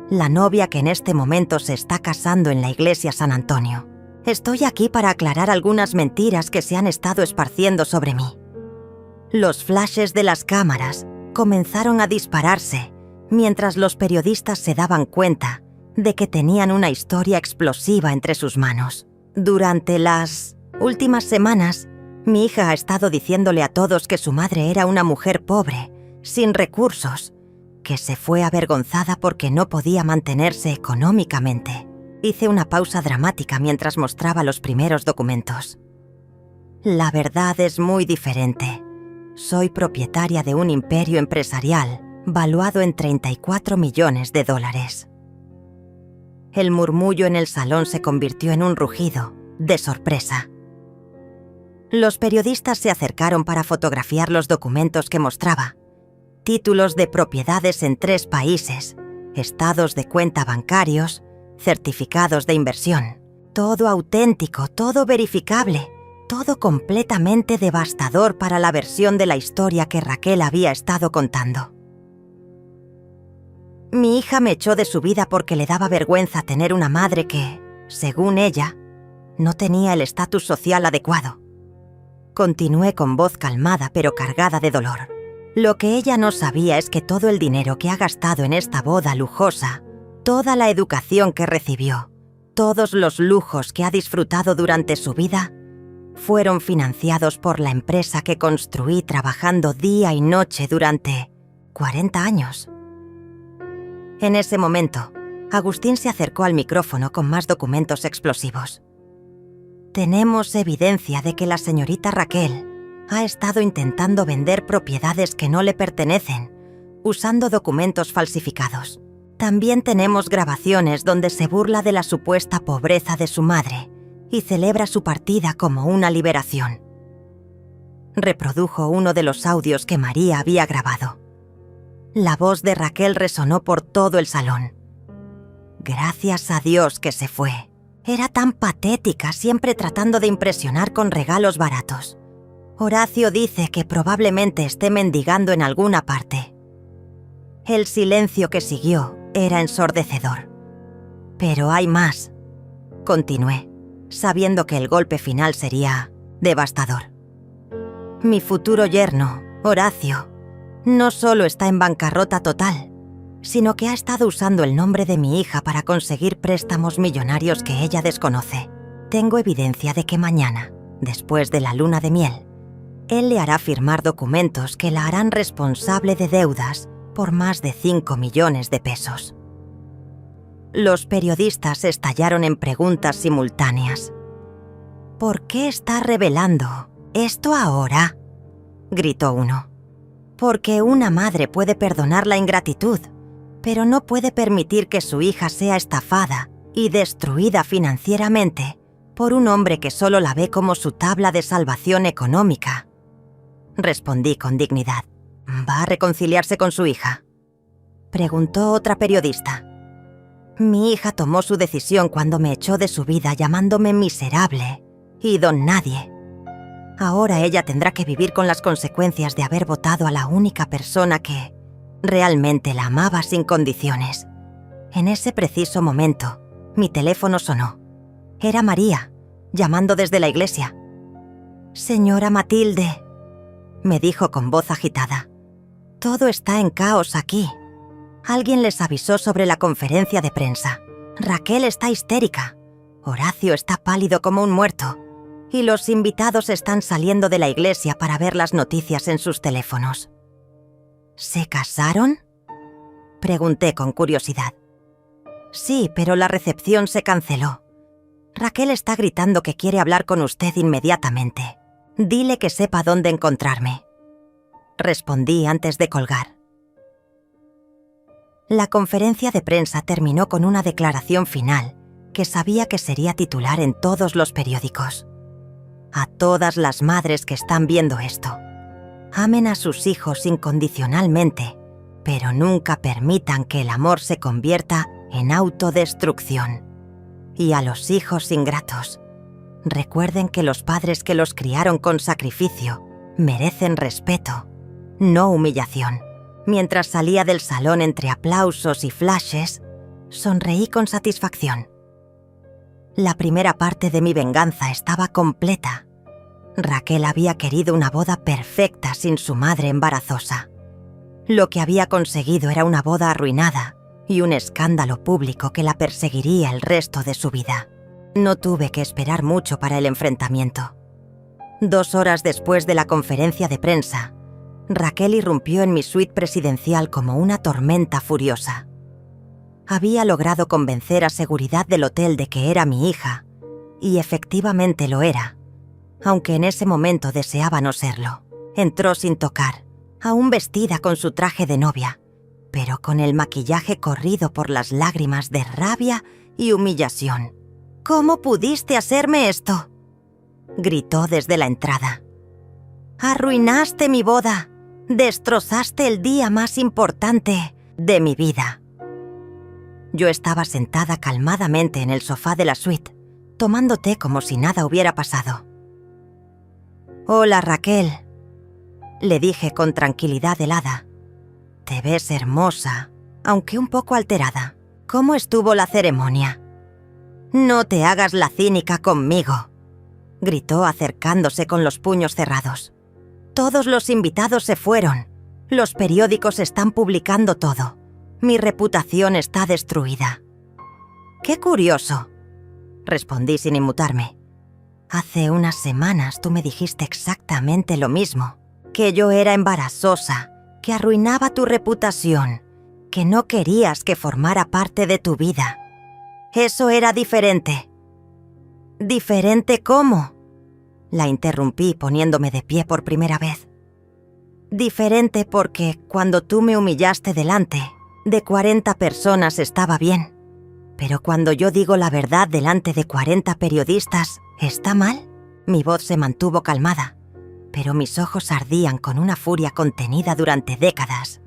la novia que en este momento se está casando en la iglesia San Antonio. Estoy aquí para aclarar algunas mentiras que se han estado esparciendo sobre mí». Los flashes de las cámaras comenzaron a dispararse mientras los periodistas se daban cuenta de que tenían una historia explosiva entre sus manos. Durante las últimas semanas, mi hija ha estado diciéndole a todos que su madre era una mujer pobre, sin recursos, que se fue avergonzada porque no podía mantenerse económicamente. Hice una pausa dramática mientras mostraba los primeros documentos. «La verdad es muy diferente. Soy propietaria de un imperio empresarial valuado en $34 millones. El murmullo en el salón se convirtió en un rugido de sorpresa. Los periodistas se acercaron para fotografiar los documentos que mostraba. Títulos de propiedades en 3 países, estados de cuenta bancarios, certificados de inversión. Todo auténtico, todo verificable, todo completamente devastador para la versión de la historia que Raquel había estado contando. Mi hija me echó de su vida porque le daba vergüenza tener una madre que, según ella, no tenía el estatus social adecuado. Continué con voz calmada pero cargada de dolor. Lo que ella no sabía es que todo el dinero que ha gastado en esta boda lujosa, toda la educación que recibió, todos los lujos que ha disfrutado durante su vida, fueron financiados por la empresa que construí trabajando día y noche durante 40 años. En ese momento, Agustín se acercó al micrófono con más documentos explosivos. «Tenemos evidencia de que la señorita Raquel ha estado intentando vender propiedades que no le pertenecen, usando documentos falsificados. También tenemos grabaciones donde se burla de la supuesta pobreza de su madre y celebra su partida como una liberación». Reprodujo uno de los audios que María había grabado. La voz de Raquel resonó por todo el salón. «Gracias a Dios que se fue. Era tan patética, siempre tratando de impresionar con regalos baratos. Horacio dice que probablemente esté mendigando en alguna parte». El silencio que siguió era ensordecedor. Pero hay más, continué, sabiendo que el golpe final sería devastador. Mi futuro yerno, Horacio, no solo está en bancarrota total, sino que ha estado usando el nombre de mi hija para conseguir préstamos millonarios que ella desconoce. Tengo evidencia de que mañana, después de la luna de miel, él le hará firmar documentos que la harán responsable de deudas por más de 5 millones de pesos. Los periodistas estallaron en preguntas simultáneas. ¿Por qué está revelando esto ahora?, gritó uno. Porque una madre puede perdonar la ingratitud, pero no puede permitir que su hija sea estafada y destruida financieramente por un hombre que solo la ve como su tabla de salvación económica. Respondí con dignidad. ¿Va a reconciliarse con su hija?, preguntó otra periodista. Mi hija tomó su decisión cuando me echó de su vida llamándome miserable y don nadie. Ahora ella tendrá que vivir con las consecuencias de haber votado a la única persona que realmente la amaba sin condiciones. En ese preciso momento, mi teléfono sonó. Era María, llamando desde la iglesia. «Señora Matilde», me dijo con voz agitada, «todo está en caos aquí. Alguien les avisó sobre la conferencia de prensa. Raquel está histérica. Horacio está pálido como un muerto. Y los invitados están saliendo de la iglesia para ver las noticias en sus teléfonos». ¿Se casaron?, pregunté con curiosidad. Sí, pero la recepción se canceló. Raquel está gritando que quiere hablar con usted inmediatamente. Dile que sepa dónde encontrarme, respondí antes de colgar. La conferencia de prensa terminó con una declaración final que sabía que sería titular en todos los periódicos. A todas las madres que están viendo esto, amen a sus hijos incondicionalmente, pero nunca permitan que el amor se convierta en autodestrucción. Y a los hijos ingratos, recuerden que los padres que los criaron con sacrificio merecen respeto, no humillación. Mientras salía del salón entre aplausos y flashes, sonreí con satisfacción. La primera parte de mi venganza estaba completa. Raquel había querido una boda perfecta sin su madre embarazosa. Lo que había conseguido era una boda arruinada y un escándalo público que la perseguiría el resto de su vida. No tuve que esperar mucho para el enfrentamiento. 2 horas después de la conferencia de prensa, Raquel irrumpió en mi suite presidencial como una tormenta furiosa. Había logrado convencer a seguridad del hotel de que era mi hija, y efectivamente lo era, aunque en ese momento deseaba no serlo. Entró sin tocar, aún vestida con su traje de novia, pero con el maquillaje corrido por las lágrimas de rabia y humillación. «¿Cómo pudiste hacerme esto?», gritó desde la entrada. «Arruinaste mi boda. Destrozaste el día más importante de mi vida». Yo estaba sentada calmadamente en el sofá de la suite, tomando té como si nada hubiera pasado. «Hola, Raquel», le dije con tranquilidad helada. «Te ves hermosa, aunque un poco alterada. ¿Cómo estuvo la ceremonia?». «No te hagas la cínica conmigo», gritó acercándose con los puños cerrados. «Todos los invitados se fueron. Los periódicos están publicando todo. Mi reputación está destruida». «Qué curioso», respondí sin inmutarme. «Hace unas semanas tú me dijiste exactamente lo mismo, que yo era embarazosa, que arruinaba tu reputación, que no querías que formara parte de tu vida. Eso era diferente». «¿Diferente cómo?», la interrumpí poniéndome de pie por primera vez. «Diferente porque cuando tú me humillaste delante de 40 personas estaba bien. Pero cuando yo digo la verdad delante de 40 periodistas, ¿está mal?». Mi voz se mantuvo calmada, pero mis ojos ardían con una furia contenida durante décadas.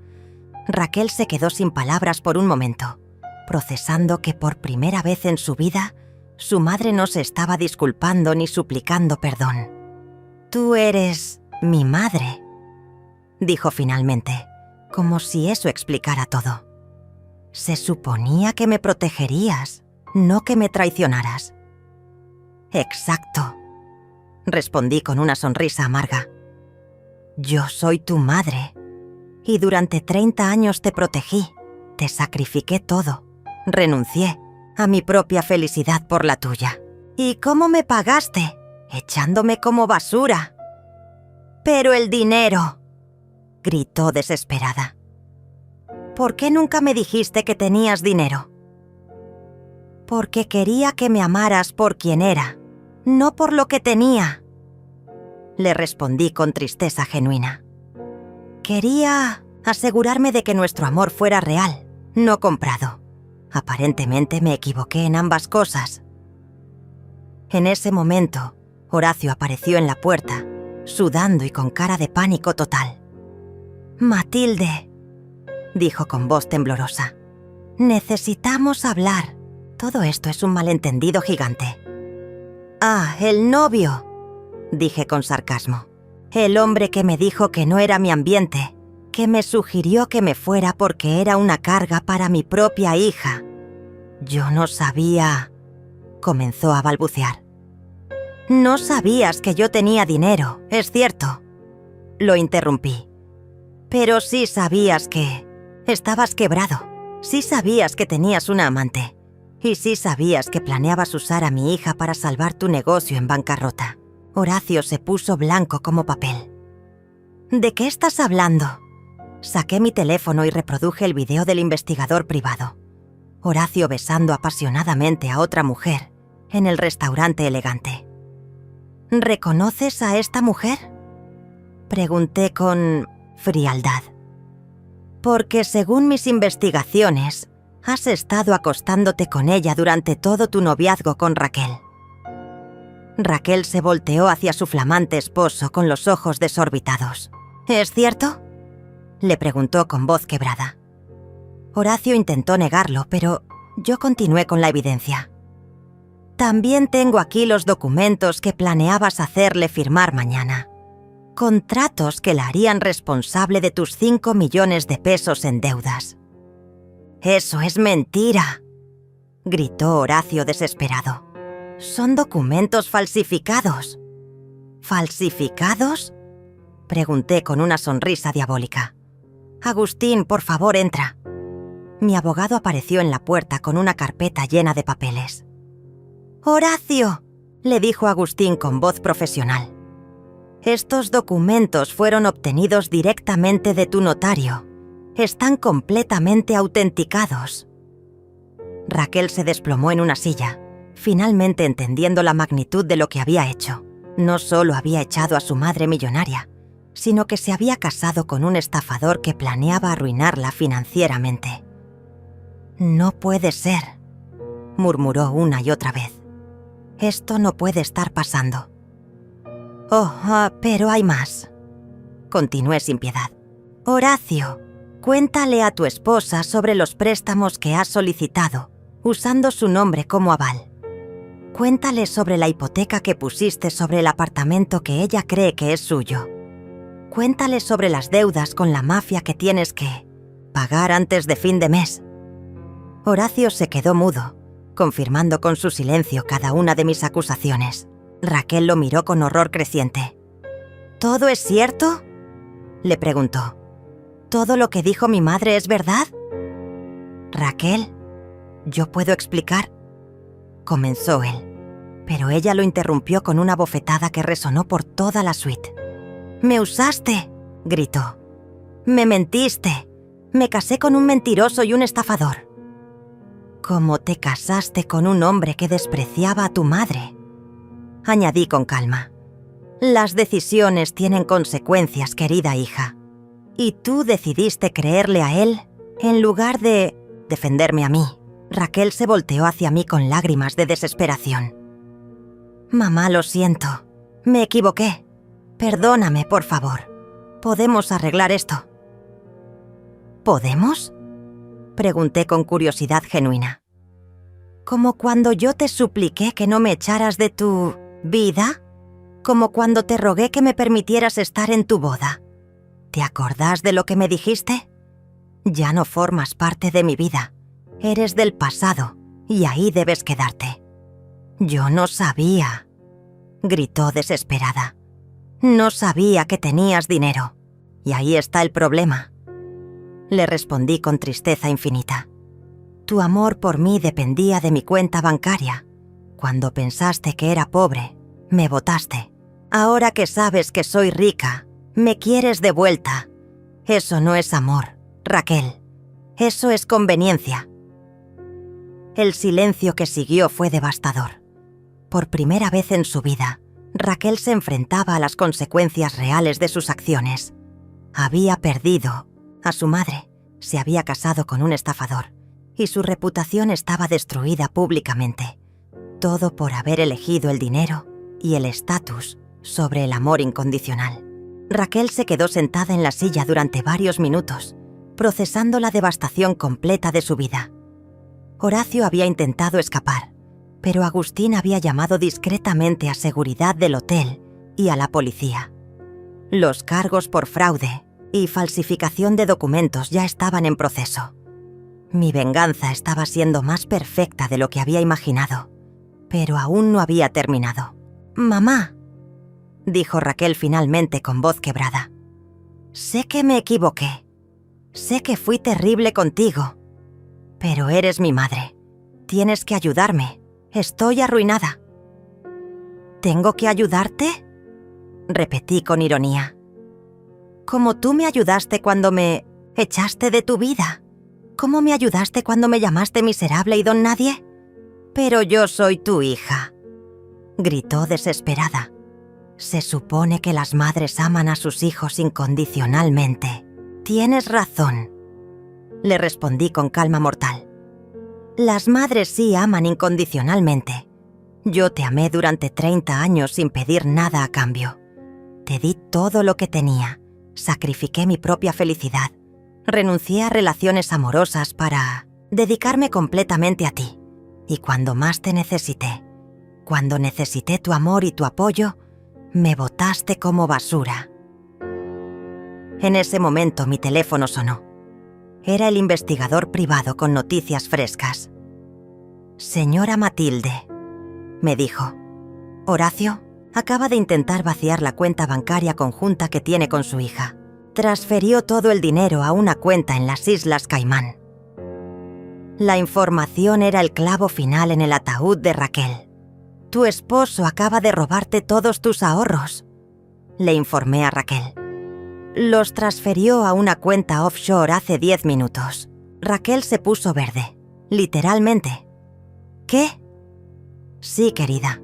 Raquel se quedó sin palabras por un momento, procesando que por primera vez en su vida, su madre no se estaba disculpando ni suplicando perdón. «Tú eres mi madre», dijo finalmente, como si eso explicara todo. Se suponía que me protegerías, no que me traicionaras. Exacto, respondí con una sonrisa amarga. Yo soy tu madre, y durante 30 años te protegí, te sacrifiqué todo, renuncié a mi propia felicidad por la tuya. ¿Y cómo me pagaste? Echándome como basura. Pero el dinero, gritó desesperada. ¿Por qué nunca me dijiste que tenías dinero? Porque quería que me amaras por quien era, no por lo que tenía. Le respondí con tristeza genuina. Quería asegurarme de que nuestro amor fuera real, no comprado. Aparentemente me equivoqué en ambas cosas. En ese momento, Horacio apareció en la puerta, sudando y con cara de pánico total. «Matilde», dijo con voz temblorosa, «necesitamos hablar. Todo esto es un malentendido gigante». «Ah, el novio», dije con sarcasmo. «El hombre que me dijo que no era mi ambiente, que me sugirió que me fuera porque era una carga para mi propia hija. Yo no sabía», comenzó a balbucear. «No sabías que yo tenía dinero, es cierto», lo interrumpí. «Pero sí sabías que estabas quebrado, sí sabías que tenías una amante, y sí sabías que planeabas usar a mi hija para salvar tu negocio en bancarrota». Horacio se puso blanco como papel. «¿De qué estás hablando?». Saqué mi teléfono y reproduje el video del investigador privado. Horacio besando apasionadamente a otra mujer en el restaurante elegante. «¿Reconoces a esta mujer?», pregunté con frialdad. «Porque según mis investigaciones, has estado acostándote con ella durante todo tu noviazgo con Raquel». Raquel se volteó hacia su flamante esposo con los ojos desorbitados. «¿Es cierto?», le preguntó con voz quebrada. Horacio intentó negarlo, pero yo continué con la evidencia. «También tengo aquí los documentos que planeabas hacerle firmar mañana. Contratos que la harían responsable de tus 5 millones de pesos en deudas». «¡Eso es mentira!», gritó Horacio desesperado. «Son documentos falsificados». «¿Falsificados?», pregunté con una sonrisa diabólica. «Agustín, por favor, entra». Mi abogado apareció en la puerta con una carpeta llena de papeles. «Horacio», le dijo Agustín con voz profesional. «Estos documentos fueron obtenidos directamente de tu notario. Están completamente autenticados». Raquel se desplomó en una silla, finalmente entendiendo la magnitud de lo que había hecho. No solo había echado a su madre millonaria, sino que se había casado con un estafador que planeaba arruinarla financieramente. «No puede ser», murmuró una y otra vez. «Esto no puede estar pasando». Pero hay más», continué sin piedad. «Horacio, cuéntale a tu esposa sobre los préstamos que has solicitado, usando su nombre como aval. Cuéntale sobre la hipoteca que pusiste sobre el apartamento que ella cree que es suyo. Cuéntale sobre las deudas con la mafia que tienes que pagar antes de fin de mes». Horacio se quedó mudo, confirmando con su silencio cada una de mis acusaciones. Raquel lo miró con horror creciente. «¿Todo es cierto?», le preguntó. «¿Todo lo que dijo mi madre es verdad?». «Raquel, ¿yo puedo explicar?», comenzó él, pero ella lo interrumpió con una bofetada que resonó por toda la suite. «Me usaste», gritó. «Me mentiste. Me casé con un mentiroso y un estafador». «Como te casaste con un hombre que despreciaba a tu madre», añadí con calma. «Las decisiones tienen consecuencias, querida hija. Y tú decidiste creerle a él en lugar de defenderme a mí». Raquel se volteó hacia mí con lágrimas de desesperación. «Mamá, lo siento. Me equivoqué. Perdóname, por favor. Podemos arreglar esto». «¿Podemos?», pregunté con curiosidad genuina. «Como cuando yo te supliqué que no me echaras de tu vida, como cuando te rogué que me permitieras estar en tu boda. ¿Te acordás de lo que me dijiste? Ya no formas parte de mi vida. Eres del pasado y ahí debes quedarte. Yo no sabía, gritó desesperada. No sabía que tenías dinero. Y ahí está el problema. Le respondí con tristeza infinita. Tu amor por mí dependía de mi cuenta bancaria. Cuando pensaste que era pobre, me botaste. Ahora que sabes que soy rica, me quieres de vuelta. Eso no es amor, Raquel. Eso es conveniencia. El silencio que siguió fue devastador. Por primera vez en su vida, Raquel se enfrentaba a las consecuencias reales de sus acciones. Había perdido a su madre, se había casado con un estafador y su reputación estaba destruida públicamente. Todo por haber elegido el dinero y el estatus sobre el amor incondicional. Raquel se quedó sentada en la silla durante varios minutos, procesando la devastación completa de su vida. Horacio había intentado escapar, pero Agustín había llamado discretamente a seguridad del hotel y a la policía. Los cargos por fraude y falsificación de documentos ya estaban en proceso. Mi venganza estaba siendo más perfecta de lo que había imaginado, pero aún no había terminado. «Mamá», dijo Raquel finalmente con voz quebrada. «Sé que me equivoqué. Sé que fui terrible contigo. Pero eres mi madre. Tienes que ayudarme. Estoy arruinada». «¿Tengo que ayudarte?», repetí con ironía. «Como tú me ayudaste cuando me echaste de tu vida. ¿Cómo me ayudaste cuando me llamaste miserable y don nadie? Pero yo soy tu hija», gritó desesperada. «Se supone que las madres aman a sus hijos incondicionalmente. Tienes razón», le respondí con calma mortal. «Las madres sí aman incondicionalmente. Yo te amé durante 30 años sin pedir nada a cambio. Te di todo lo que tenía. Sacrifiqué mi propia felicidad. Renuncié a relaciones amorosas para dedicarme completamente a ti. Y cuando más te necesité, cuando necesité tu amor y tu apoyo, me botaste como basura». En ese momento mi teléfono sonó. Era el investigador privado con noticias frescas. «Señora Matilde», me dijo, «Horacio acaba de intentar vaciar la cuenta bancaria conjunta que tiene con su hija. Transfirió todo el dinero a una cuenta en las Islas Caimán». La información era el clavo final en el ataúd de Raquel. «Tu esposo acaba de robarte todos tus ahorros», le informé a Raquel. «Los transfirió a una cuenta offshore hace 10 minutos. Raquel se puso verde, literalmente. «¿Qué?» «Sí, querida.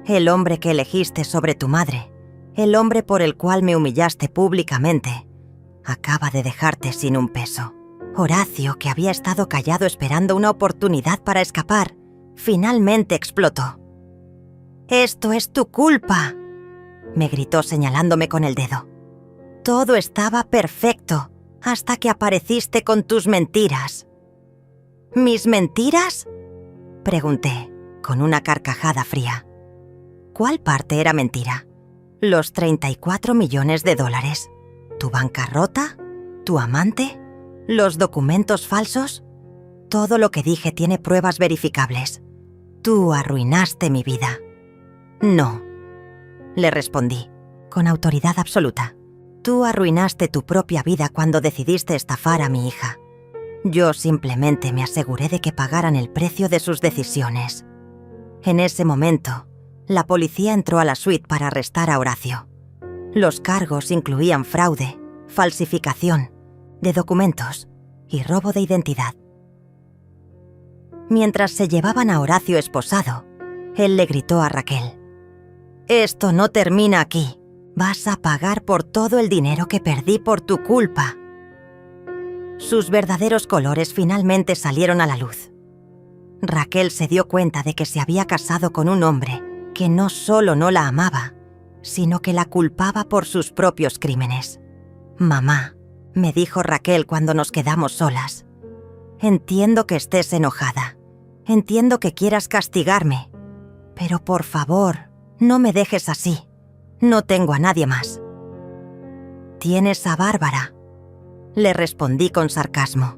El hombre que elegiste sobre tu madre, el hombre por el cual me humillaste públicamente, acaba de dejarte sin un peso. Horacio, que había estado callado esperando una oportunidad para escapar, finalmente explotó». «Esto es tu culpa», me gritó señalándome con el dedo. «Todo estaba perfecto hasta que apareciste con tus mentiras». «¿Mis mentiras?», pregunté, con una carcajada fría. ¿Cuál parte era mentira? ¿Los 34 millones de dólares? ¿Tu bancarrota? ¿Tu amante? ¿Los documentos falsos? Todo lo que dije tiene pruebas verificables. Tú arruinaste mi vida». «No», le respondí, con autoridad absoluta. «Tú arruinaste tu propia vida cuando decidiste estafar a mi hija. Yo simplemente me aseguré de que pagaran el precio de sus decisiones». En ese momento, la policía entró a la suite para arrestar a Horacio. Los cargos incluían fraude, falsificación de documentos y robo de identidad. Mientras se llevaban a Horacio esposado, él le gritó a Raquel: «Esto no termina aquí. Vas a pagar por todo el dinero que perdí por tu culpa». Sus verdaderos colores finalmente salieron a la luz. Raquel se dio cuenta de que se había casado con un hombre que no solo no la amaba, sino que la culpaba por sus propios crímenes. «Mamá», me dijo Raquel cuando nos quedamos solas, «entiendo que estés enojada. Entiendo que quieras castigarme. Pero por favor, no me dejes así. No tengo a nadie más». «Tienes a Bárbara», le respondí con sarcasmo.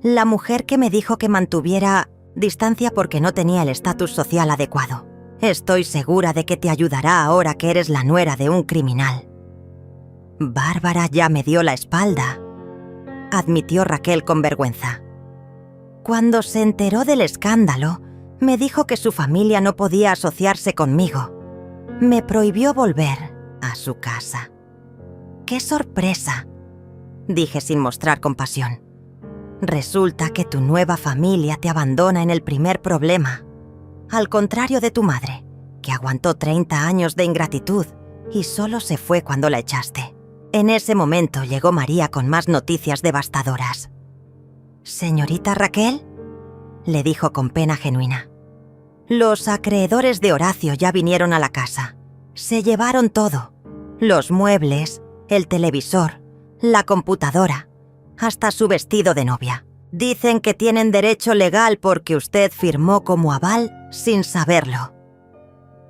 La mujer que me dijo que mantuviera distancia porque no tenía el estatus social adecuado. Estoy segura de que te ayudará ahora que eres la nuera de un criminal. Bárbara ya me dio la espalda, admitió Raquel con vergüenza. Cuando se enteró del escándalo, me dijo que su familia no podía asociarse conmigo. Me prohibió volver a su casa. ¡Qué sorpresa!, dije sin mostrar compasión. Resulta que tu nueva familia te abandona en el primer problema, al contrario de tu madre, que aguantó 30 años de ingratitud y solo se fue cuando la echaste. En ese momento llegó María con más noticias devastadoras. «Señorita Raquel», le dijo con pena genuina. «Los acreedores de Horacio ya vinieron a la casa. Se llevaron todo. Los muebles, el televisor, la computadora, hasta su vestido de novia. Dicen que tienen derecho legal porque usted firmó como aval sin saberlo».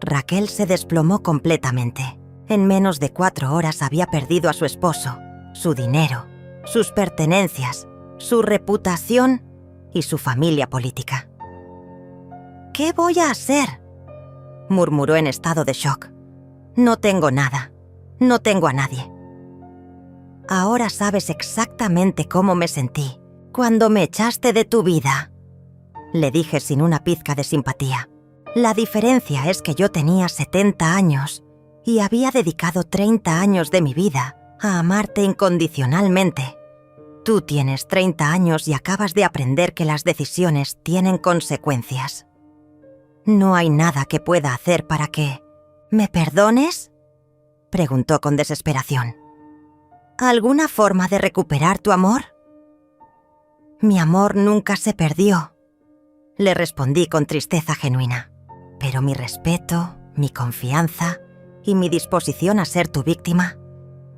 Raquel se desplomó completamente. En menos de 4 horas había perdido a su esposo, su dinero, sus pertenencias, su reputación y su familia política. «¿Qué voy a hacer?», murmuró en estado de shock. «No tengo nada. No tengo a nadie». «Ahora sabes exactamente cómo me sentí cuando me echaste de tu vida», le dije sin una pizca de simpatía. «La diferencia es que yo tenía 70 años y había dedicado 30 años de mi vida a amarte incondicionalmente. Tú tienes 30 años y acabas de aprender que las decisiones tienen consecuencias. ¿No hay nada que pueda hacer para que me perdones?», preguntó con desesperación. «¿Alguna forma de recuperar tu amor?». «Mi amor nunca se perdió», le respondí con tristeza genuina. «Pero mi respeto, mi confianza y mi disposición a ser tu víctima,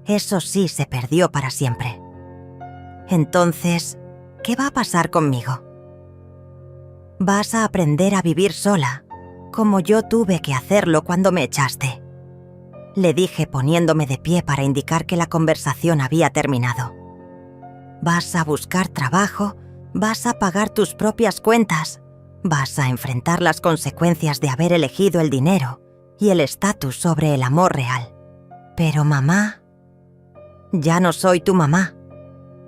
eso sí se perdió para siempre. Entonces, ¿qué va a pasar conmigo?». «Vas a aprender a vivir sola, como yo tuve que hacerlo cuando me echaste», le dije poniéndome de pie para indicar que la conversación había terminado. «Vas a buscar trabajo, vas a pagar tus propias cuentas, vas a enfrentar las consecuencias de haber elegido el dinero y el estatus sobre el amor real. Pero mamá...». «Ya no soy tu mamá»,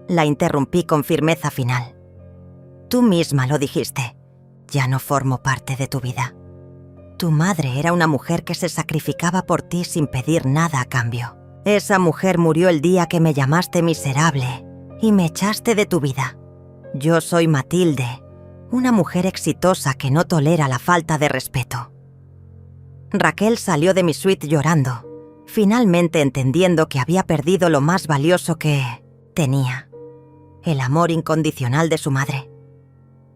la interrumpí con firmeza final. «Tú misma lo dijiste. Ya no formo parte de tu vida. Tu madre era una mujer que se sacrificaba por ti sin pedir nada a cambio. Esa mujer murió el día que me llamaste miserable y me echaste de tu vida. Yo soy Matilde, una mujer exitosa que no tolera la falta de respeto». Raquel salió de mi suite llorando, finalmente entendiendo que había perdido lo más valioso que tenía: el amor incondicional de su madre.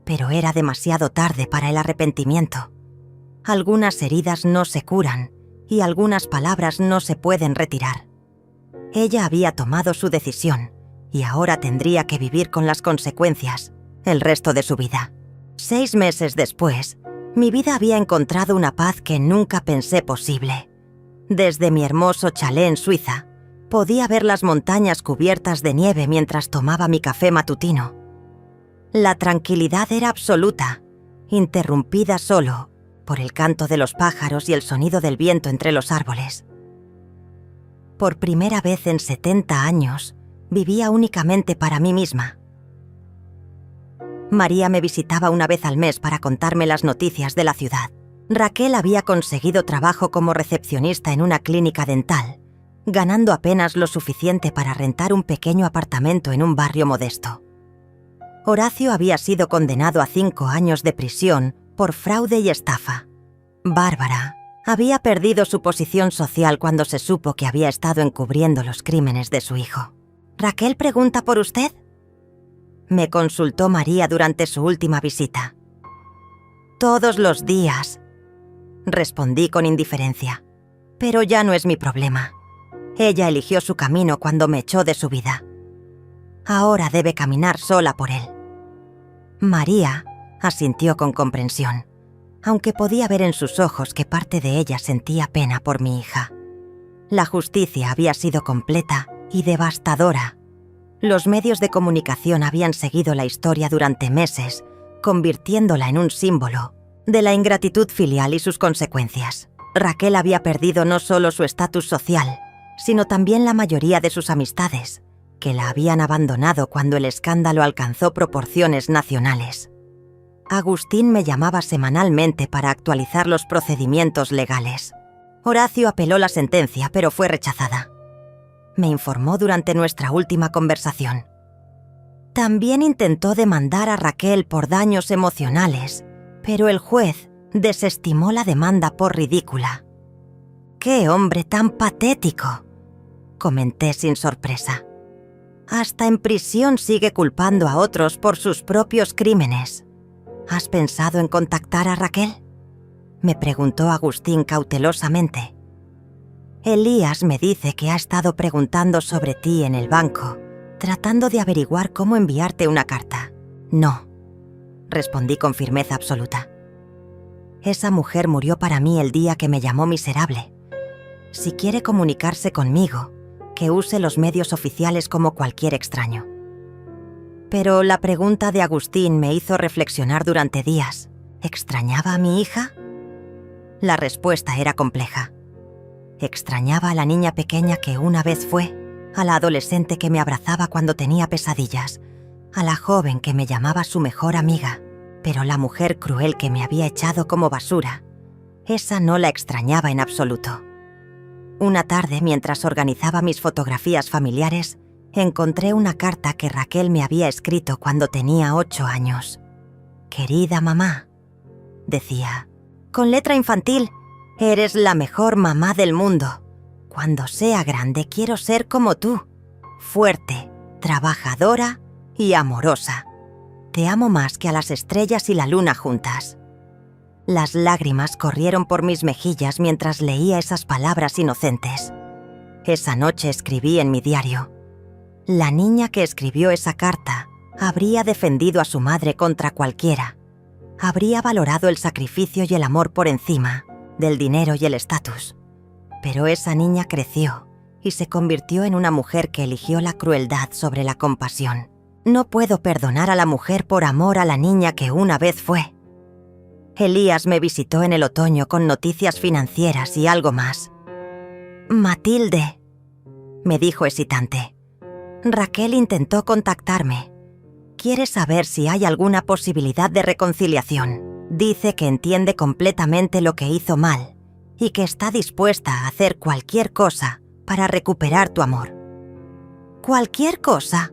Pero era demasiado tarde para el arrepentimiento. Algunas heridas no se curan y algunas palabras no se pueden retirar. Ella había tomado su decisión y ahora tendría que vivir con las consecuencias el resto de su vida. 6 meses después, mi vida había encontrado una paz que nunca pensé posible. Desde mi hermoso chalet en Suiza, podía ver las montañas cubiertas de nieve mientras tomaba mi café matutino. La tranquilidad era absoluta, interrumpida solo por el canto de los pájaros y el sonido del viento entre los árboles. Por primera vez en 70 años, vivía únicamente para mí misma. María me visitaba una vez al mes para contarme las noticias de la ciudad. Raquel había conseguido trabajo como recepcionista en una clínica dental, ganando apenas lo suficiente para rentar un pequeño apartamento en un barrio modesto. Horacio había sido condenado a 5 años de prisión por fraude y estafa. Bárbara había perdido su posición social cuando se supo que había estado encubriendo los crímenes de su hijo. «¿Raquel pregunta por usted?», me consultó María durante su última visita. «Todos los días», respondí con indiferencia. «Pero ya no es mi problema. Ella eligió su camino cuando me echó de su vida. Ahora debe caminar sola por él». María asintió con comprensión, aunque podía ver en sus ojos que parte de ella sentía pena por mi hija. La justicia había sido completa y devastadora. Los medios de comunicación habían seguido la historia durante meses, convirtiéndola en un símbolo de la ingratitud filial y sus consecuencias. Raquel había perdido no solo su estatus social, sino también la mayoría de sus amistades, que la habían abandonado cuando el escándalo alcanzó proporciones nacionales. Agustín me llamaba semanalmente para actualizar los procedimientos legales. Horacio apeló la sentencia, pero fue rechazada. Me informó durante nuestra última conversación. También intentó demandar a Raquel por daños emocionales, pero el juez desestimó la demanda por ridícula. ¡Qué hombre tan patético!, comenté sin sorpresa. Hasta en prisión sigue culpando a otros por sus propios crímenes. ¿Has pensado en contactar a Raquel?, me preguntó Agustín cautelosamente. Elías me dice que ha estado preguntando sobre ti en el banco, tratando de averiguar cómo enviarte una carta. No, respondí con firmeza absoluta. Esa mujer murió para mí el día que me llamó miserable. Si quiere comunicarse conmigo, que use los medios oficiales como cualquier extraño. Pero la pregunta de Agustín me hizo reflexionar durante días. ¿Extrañaba a mi hija? La respuesta era compleja. Extrañaba a la niña pequeña que una vez fue, a la adolescente que me abrazaba cuando tenía pesadillas, a la joven que me llamaba su mejor amiga, pero la mujer cruel que me había echado como basura, esa no la extrañaba en absoluto. Una tarde, mientras organizaba mis fotografías familiares, encontré una carta que Raquel me había escrito cuando tenía 8 años. «Querida mamá», decía, con letra infantil, «eres la mejor mamá del mundo. Cuando sea grande quiero ser como tú, fuerte, trabajadora y amorosa. Te amo más que a las estrellas y la luna juntas». Las lágrimas corrieron por mis mejillas mientras leía esas palabras inocentes. Esa noche escribí en mi diario: la niña que escribió esa carta habría defendido a su madre contra cualquiera. Habría valorado el sacrificio y el amor por encima del dinero y el estatus. Pero esa niña creció y se convirtió en una mujer que eligió la crueldad sobre la compasión. No puedo perdonar a la mujer por amor a la niña que una vez fue. Elías me visitó en el otoño con noticias financieras y algo más. «Matilde», me dijo hesitante, «Raquel intentó contactarme. Quiere saber si hay alguna posibilidad de reconciliación. Dice que entiende completamente lo que hizo mal y que está dispuesta a hacer cualquier cosa para recuperar tu amor». «¿Cualquier cosa?»,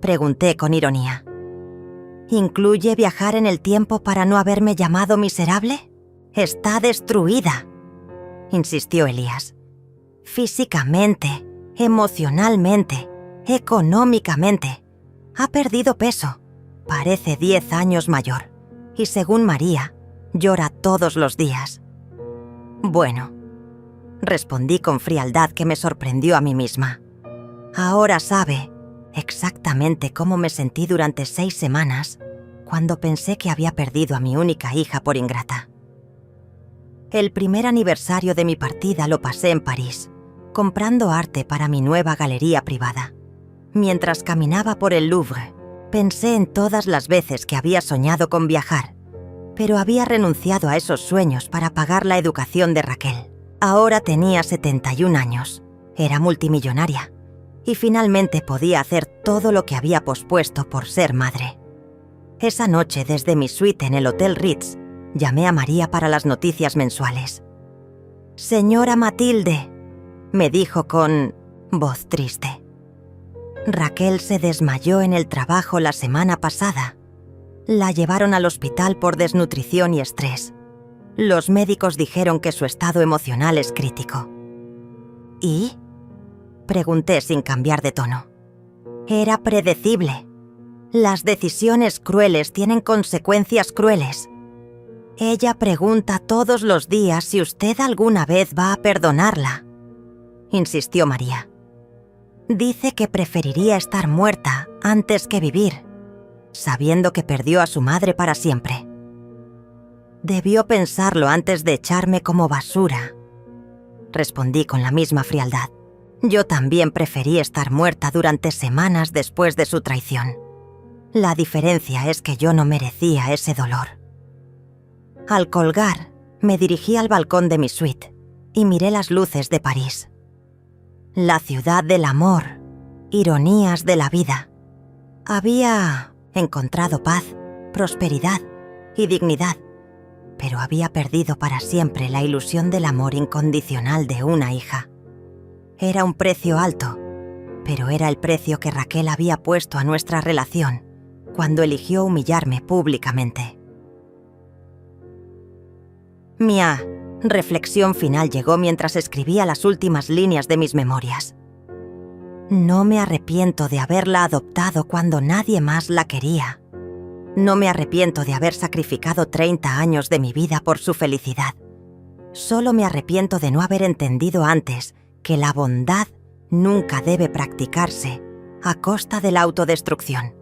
pregunté con ironía. ¿Incluye viajar en el tiempo para no haberme llamado miserable? Está destruida, insistió Elías. Físicamente, emocionalmente, económicamente. Ha perdido peso. Parece 10 años mayor. Y según María, llora todos los días. Bueno, respondí con frialdad que me sorprendió a mí misma. Ahora sabe exactamente cómo me sentí durante 6 semanas cuando pensé que había perdido a mi única hija por ingrata. El primer aniversario de mi partida lo pasé en París, comprando arte para mi nueva galería privada. Mientras caminaba por el Louvre, pensé en todas las veces que había soñado con viajar, pero había renunciado a esos sueños para pagar la educación de Raquel. Ahora tenía 71 años, era multimillonaria, y finalmente podía hacer todo lo que había pospuesto por ser madre. Esa noche, desde mi suite en el Hotel Ritz, llamé a María para las noticias mensuales. «Señora Matilde», me dijo con voz triste. «Raquel se desmayó en el trabajo la semana pasada. La llevaron al hospital por desnutrición y estrés. Los médicos dijeron que su estado emocional es crítico». «¿Y?», pregunté sin cambiar de tono. «Era predecible. Las decisiones crueles tienen consecuencias crueles. Ella pregunta todos los días si usted alguna vez va a perdonarla», insistió María. «Dice que preferiría estar muerta antes que vivir, sabiendo que perdió a su madre para siempre. Debió pensarlo antes de echarme como basura», respondí con la misma frialdad. Yo también preferí estar muerta durante semanas después de su traición. La diferencia es que yo no merecía ese dolor. Al colgar, me dirigí al balcón de mi suite y miré las luces de París. La ciudad del amor, ironías de la vida. Había encontrado paz, prosperidad y dignidad, pero había perdido para siempre la ilusión del amor incondicional de una hija. Era un precio alto, pero era el precio que Raquel había puesto a nuestra relación cuando eligió humillarme públicamente. Mi reflexión final llegó mientras escribía las últimas líneas de mis memorias. No me arrepiento de haberla adoptado cuando nadie más la quería. No me arrepiento de haber sacrificado 30 años de mi vida por su felicidad. Solo me arrepiento de no haber entendido antes que la bondad nunca debe practicarse a costa de la autodestrucción.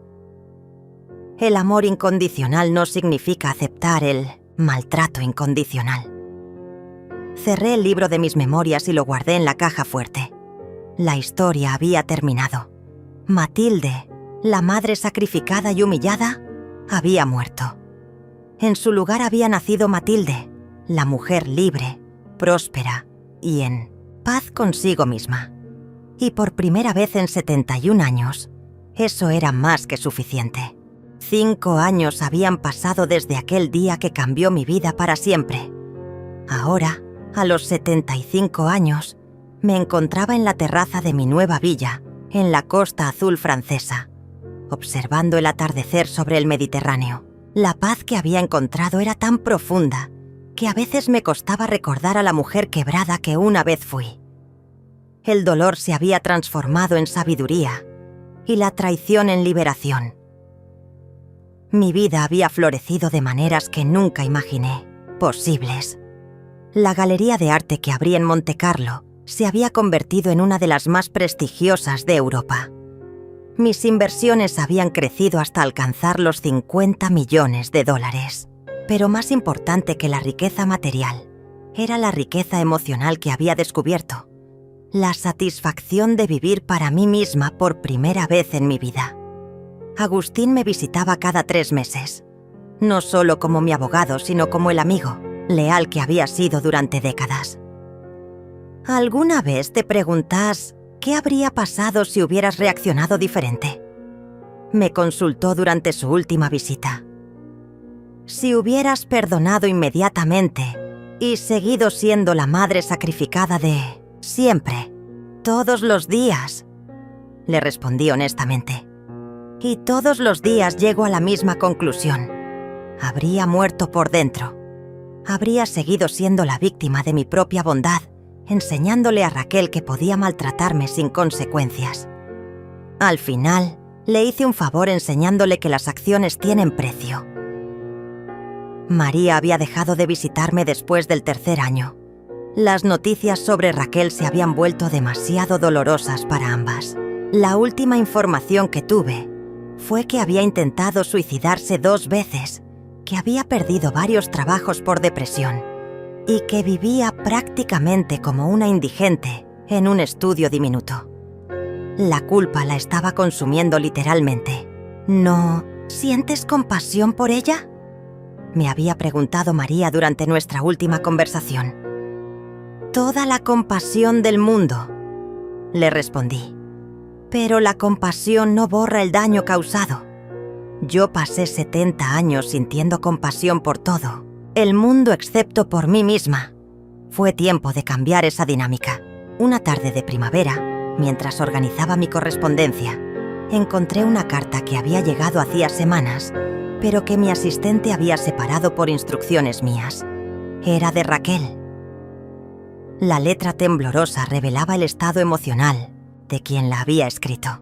El amor incondicional no significa aceptar el maltrato incondicional. Cerré el libro de mis memorias y lo guardé en la caja fuerte. La historia había terminado. Matilde, la madre sacrificada y humillada, había muerto. En su lugar había nacido Matilde, la mujer libre, próspera y en paz consigo misma. Y por primera vez en 71 años, eso era más que suficiente. 5 años habían pasado desde aquel día que cambió mi vida para siempre. Ahora, a los 75 años, me encontraba en la terraza de mi nueva villa, en la Costa Azul francesa, observando el atardecer sobre el Mediterráneo. La paz que había encontrado era tan profunda que a veces me costaba recordar a la mujer quebrada que una vez fui. El dolor se había transformado en sabiduría y la traición en liberación. Mi vida había florecido de maneras que nunca imaginé posibles. La galería de arte que abrí en Montecarlo se había convertido en una de las más prestigiosas de Europa. Mis inversiones habían crecido hasta alcanzar los 50 millones de dólares. Pero más importante que la riqueza material, era la riqueza emocional que había descubierto. La satisfacción de vivir para mí misma por primera vez en mi vida. Agustín me visitaba cada 3 meses. No solo como mi abogado, sino como el amigo, leal que había sido durante décadas. ¿Alguna vez te preguntas qué habría pasado si hubieras reaccionado diferente? Me consultó durante su última visita. Si hubieras perdonado inmediatamente y seguido siendo la madre sacrificada de siempre, todos los días, le respondí honestamente. Y todos los días llego a la misma conclusión. Habría muerto por dentro. Habría seguido siendo la víctima de mi propia bondad, enseñándole a Raquel que podía maltratarme sin consecuencias. Al final, le hice un favor enseñándole que las acciones tienen precio. María había dejado de visitarme después del 3er año. Las noticias sobre Raquel se habían vuelto demasiado dolorosas para ambas. La última información que tuve fue que había intentado suicidarse 2 veces, que había perdido varios trabajos por depresión y que vivía prácticamente como una indigente en un estudio diminuto. La culpa la estaba consumiendo literalmente. ¿No sientes compasión por ella?, me había preguntado María durante nuestra última conversación. Toda la compasión del mundo, le respondí. Pero la compasión no borra el daño causado. Yo pasé 70 años sintiendo compasión por todo, el mundo excepto por mí misma. Fue tiempo de cambiar esa dinámica. Una tarde de primavera, mientras organizaba mi correspondencia, encontré una carta que había llegado hacía semanas, pero que mi asistente había separado por instrucciones mías. Era de Raquel. La letra temblorosa revelaba el estado emocional de quien la había escrito.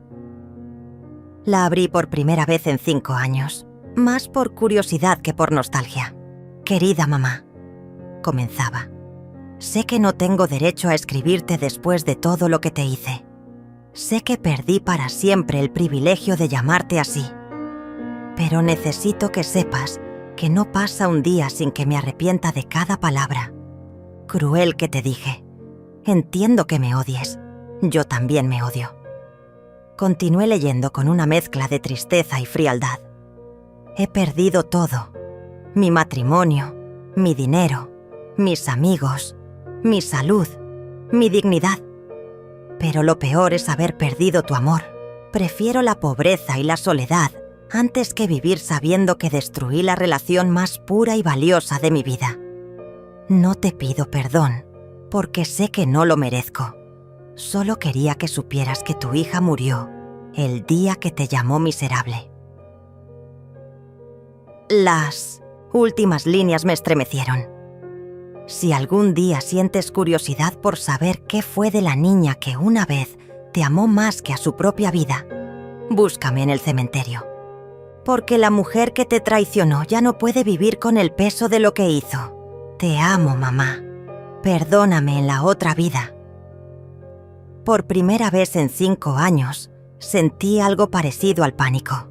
La abrí por primera vez en 5 años, más por curiosidad que por nostalgia. «Querida mamá», comenzaba, «sé que no tengo derecho a escribirte después de todo lo que te hice. Sé que perdí para siempre el privilegio de llamarte así. Pero necesito que sepas que no pasa un día sin que me arrepienta de cada palabra cruel que te dije. Entiendo que me odies. Yo también me odio. Continué leyendo con una mezcla de tristeza y frialdad. He perdido todo. Mi matrimonio, mi dinero, mis amigos, mi salud, mi dignidad. Pero lo peor es haber perdido tu amor. Prefiero la pobreza y la soledad antes que vivir sabiendo que destruí la relación más pura y valiosa de mi vida. No te pido perdón, porque sé que no lo merezco. Solo quería que supieras que tu hija murió el día que te llamó miserable. Las últimas líneas me estremecieron. Si algún día sientes curiosidad por saber qué fue de la niña que una vez te amó más que a su propia vida, búscame en el cementerio. Porque la mujer que te traicionó ya no puede vivir con el peso de lo que hizo. Te amo, mamá. Perdóname en la otra vida. Por primera vez en 5 años, sentí algo parecido al pánico.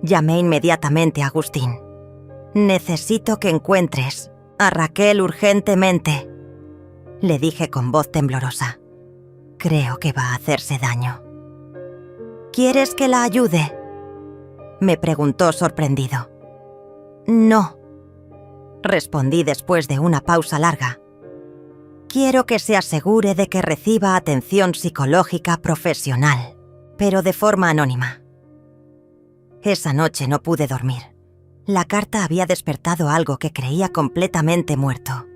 Llamé inmediatamente a Agustín. Necesito que encuentres a Raquel urgentemente, le dije con voz temblorosa. Creo que va a hacerse daño. ¿Quieres que la ayude?, me preguntó sorprendido. No, respondí después de una pausa larga. Quiero que se asegure de que reciba atención psicológica profesional, pero de forma anónima. Esa noche no pude dormir. La carta había despertado algo que creía completamente muerto.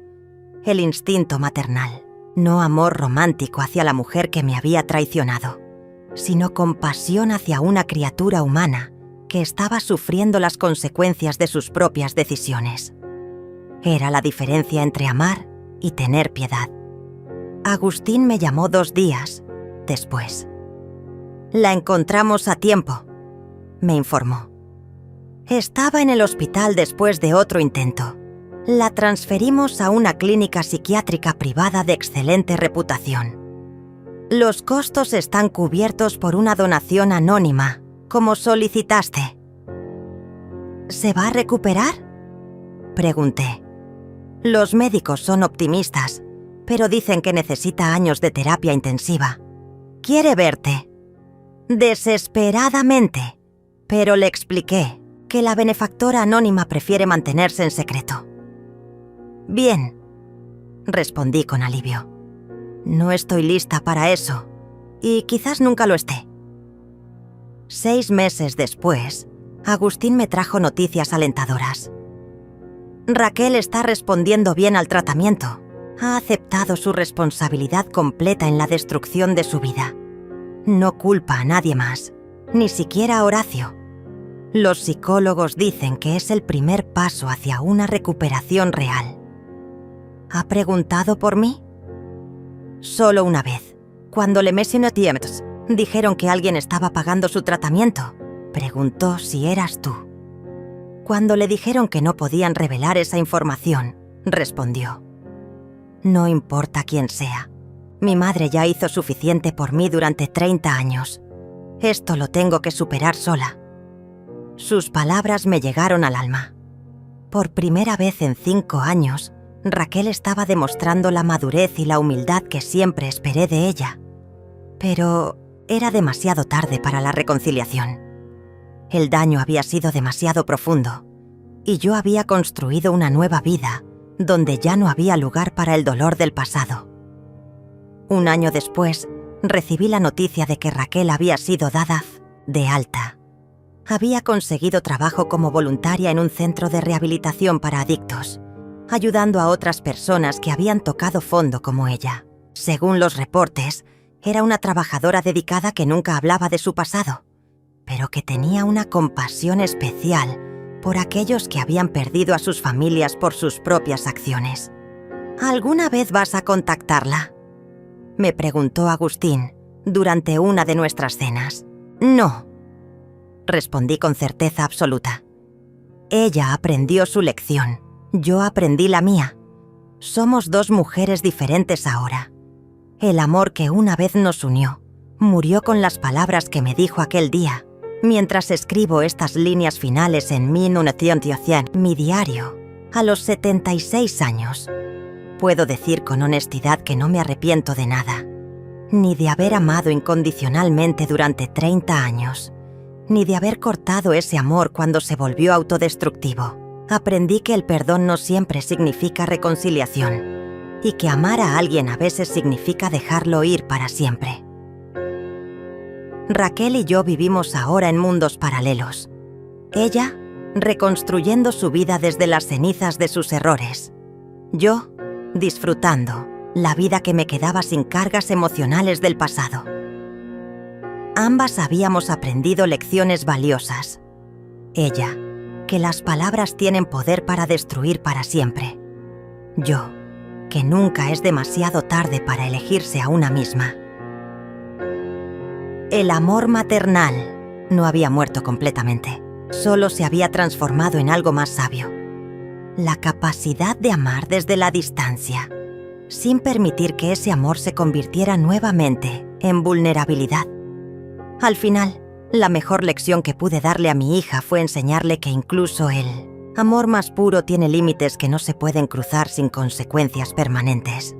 El instinto maternal, no amor romántico hacia la mujer que me había traicionado, sino compasión hacia una criatura humana que estaba sufriendo las consecuencias de sus propias decisiones. Era la diferencia entre amar y tener piedad. Agustín me llamó 2 días después. La encontramos a tiempo, me informó. Estaba en el hospital después de otro intento. La transferimos a una clínica psiquiátrica privada de excelente reputación. Los costos están cubiertos por una donación anónima, como solicitaste. ¿Se va a recuperar?, pregunté. Los médicos son optimistas, pero dicen que necesita años de terapia intensiva. Quiere verte. Desesperadamente, pero le expliqué que la benefactora anónima prefiere mantenerse en secreto. Bien, respondí con alivio. No estoy lista para eso, y quizás nunca lo esté. 6 meses después, Agustín me trajo noticias alentadoras. Raquel está respondiendo bien al tratamiento. Ha aceptado su responsabilidad completa en la destrucción de su vida. No culpa a nadie más, ni siquiera a Horacio. Los psicólogos dicen que es el primer paso hacia una recuperación real. ¿Ha preguntado por mí? Solo una vez, cuando le mencioné tiempos. Dijeron que alguien estaba pagando su tratamiento. Preguntó si eras tú. Cuando le dijeron que no podían revelar esa información, respondió: No importa quién sea. Mi madre ya hizo suficiente por mí durante 30 años. Esto lo tengo que superar sola. Sus palabras me llegaron al alma. Por primera vez en 5 años, Raquel estaba demostrando la madurez y la humildad que siempre esperé de ella. Pero era demasiado tarde para la reconciliación. El daño había sido demasiado profundo, y yo había construido una nueva vida donde ya no había lugar para el dolor del pasado. 1 año después, recibí la noticia de que Raquel había sido dada de alta. Había conseguido trabajo como voluntaria en un centro de rehabilitación para adictos, ayudando a otras personas que habían tocado fondo como ella. Según los reportes, era una trabajadora dedicada que nunca hablaba de su pasado, pero que tenía una compasión especial por aquellos que habían perdido a sus familias por sus propias acciones. ¿Alguna vez vas a contactarla?, me preguntó Agustín durante una de nuestras cenas. No, respondí con certeza absoluta. Ella aprendió su lección, yo aprendí la mía. Somos 2 mujeres diferentes ahora. El amor que una vez nos unió murió con las palabras que me dijo aquel día, mientras escribo estas líneas finales en mi diario, a los 76 años. Puedo decir con honestidad que no me arrepiento de nada, ni de haber amado incondicionalmente durante 30 años, ni de haber cortado ese amor cuando se volvió autodestructivo. Aprendí que el perdón no siempre significa reconciliación y que amar a alguien a veces significa dejarlo ir para siempre. Raquel y yo vivimos ahora en mundos paralelos. Ella, reconstruyendo su vida desde las cenizas de sus errores. Yo, disfrutando la vida que me quedaba sin cargas emocionales del pasado. Ambas habíamos aprendido lecciones valiosas. Ella, que las palabras tienen poder para destruir para siempre. Yo, que nunca es demasiado tarde para elegirse a una misma. El amor maternal no había muerto completamente, solo se había transformado en algo más sabio. La capacidad de amar desde la distancia, sin permitir que ese amor se convirtiera nuevamente en vulnerabilidad. Al final, la mejor lección que pude darle a mi hija fue enseñarle que incluso el amor más puro tiene límites que no se pueden cruzar sin consecuencias permanentes.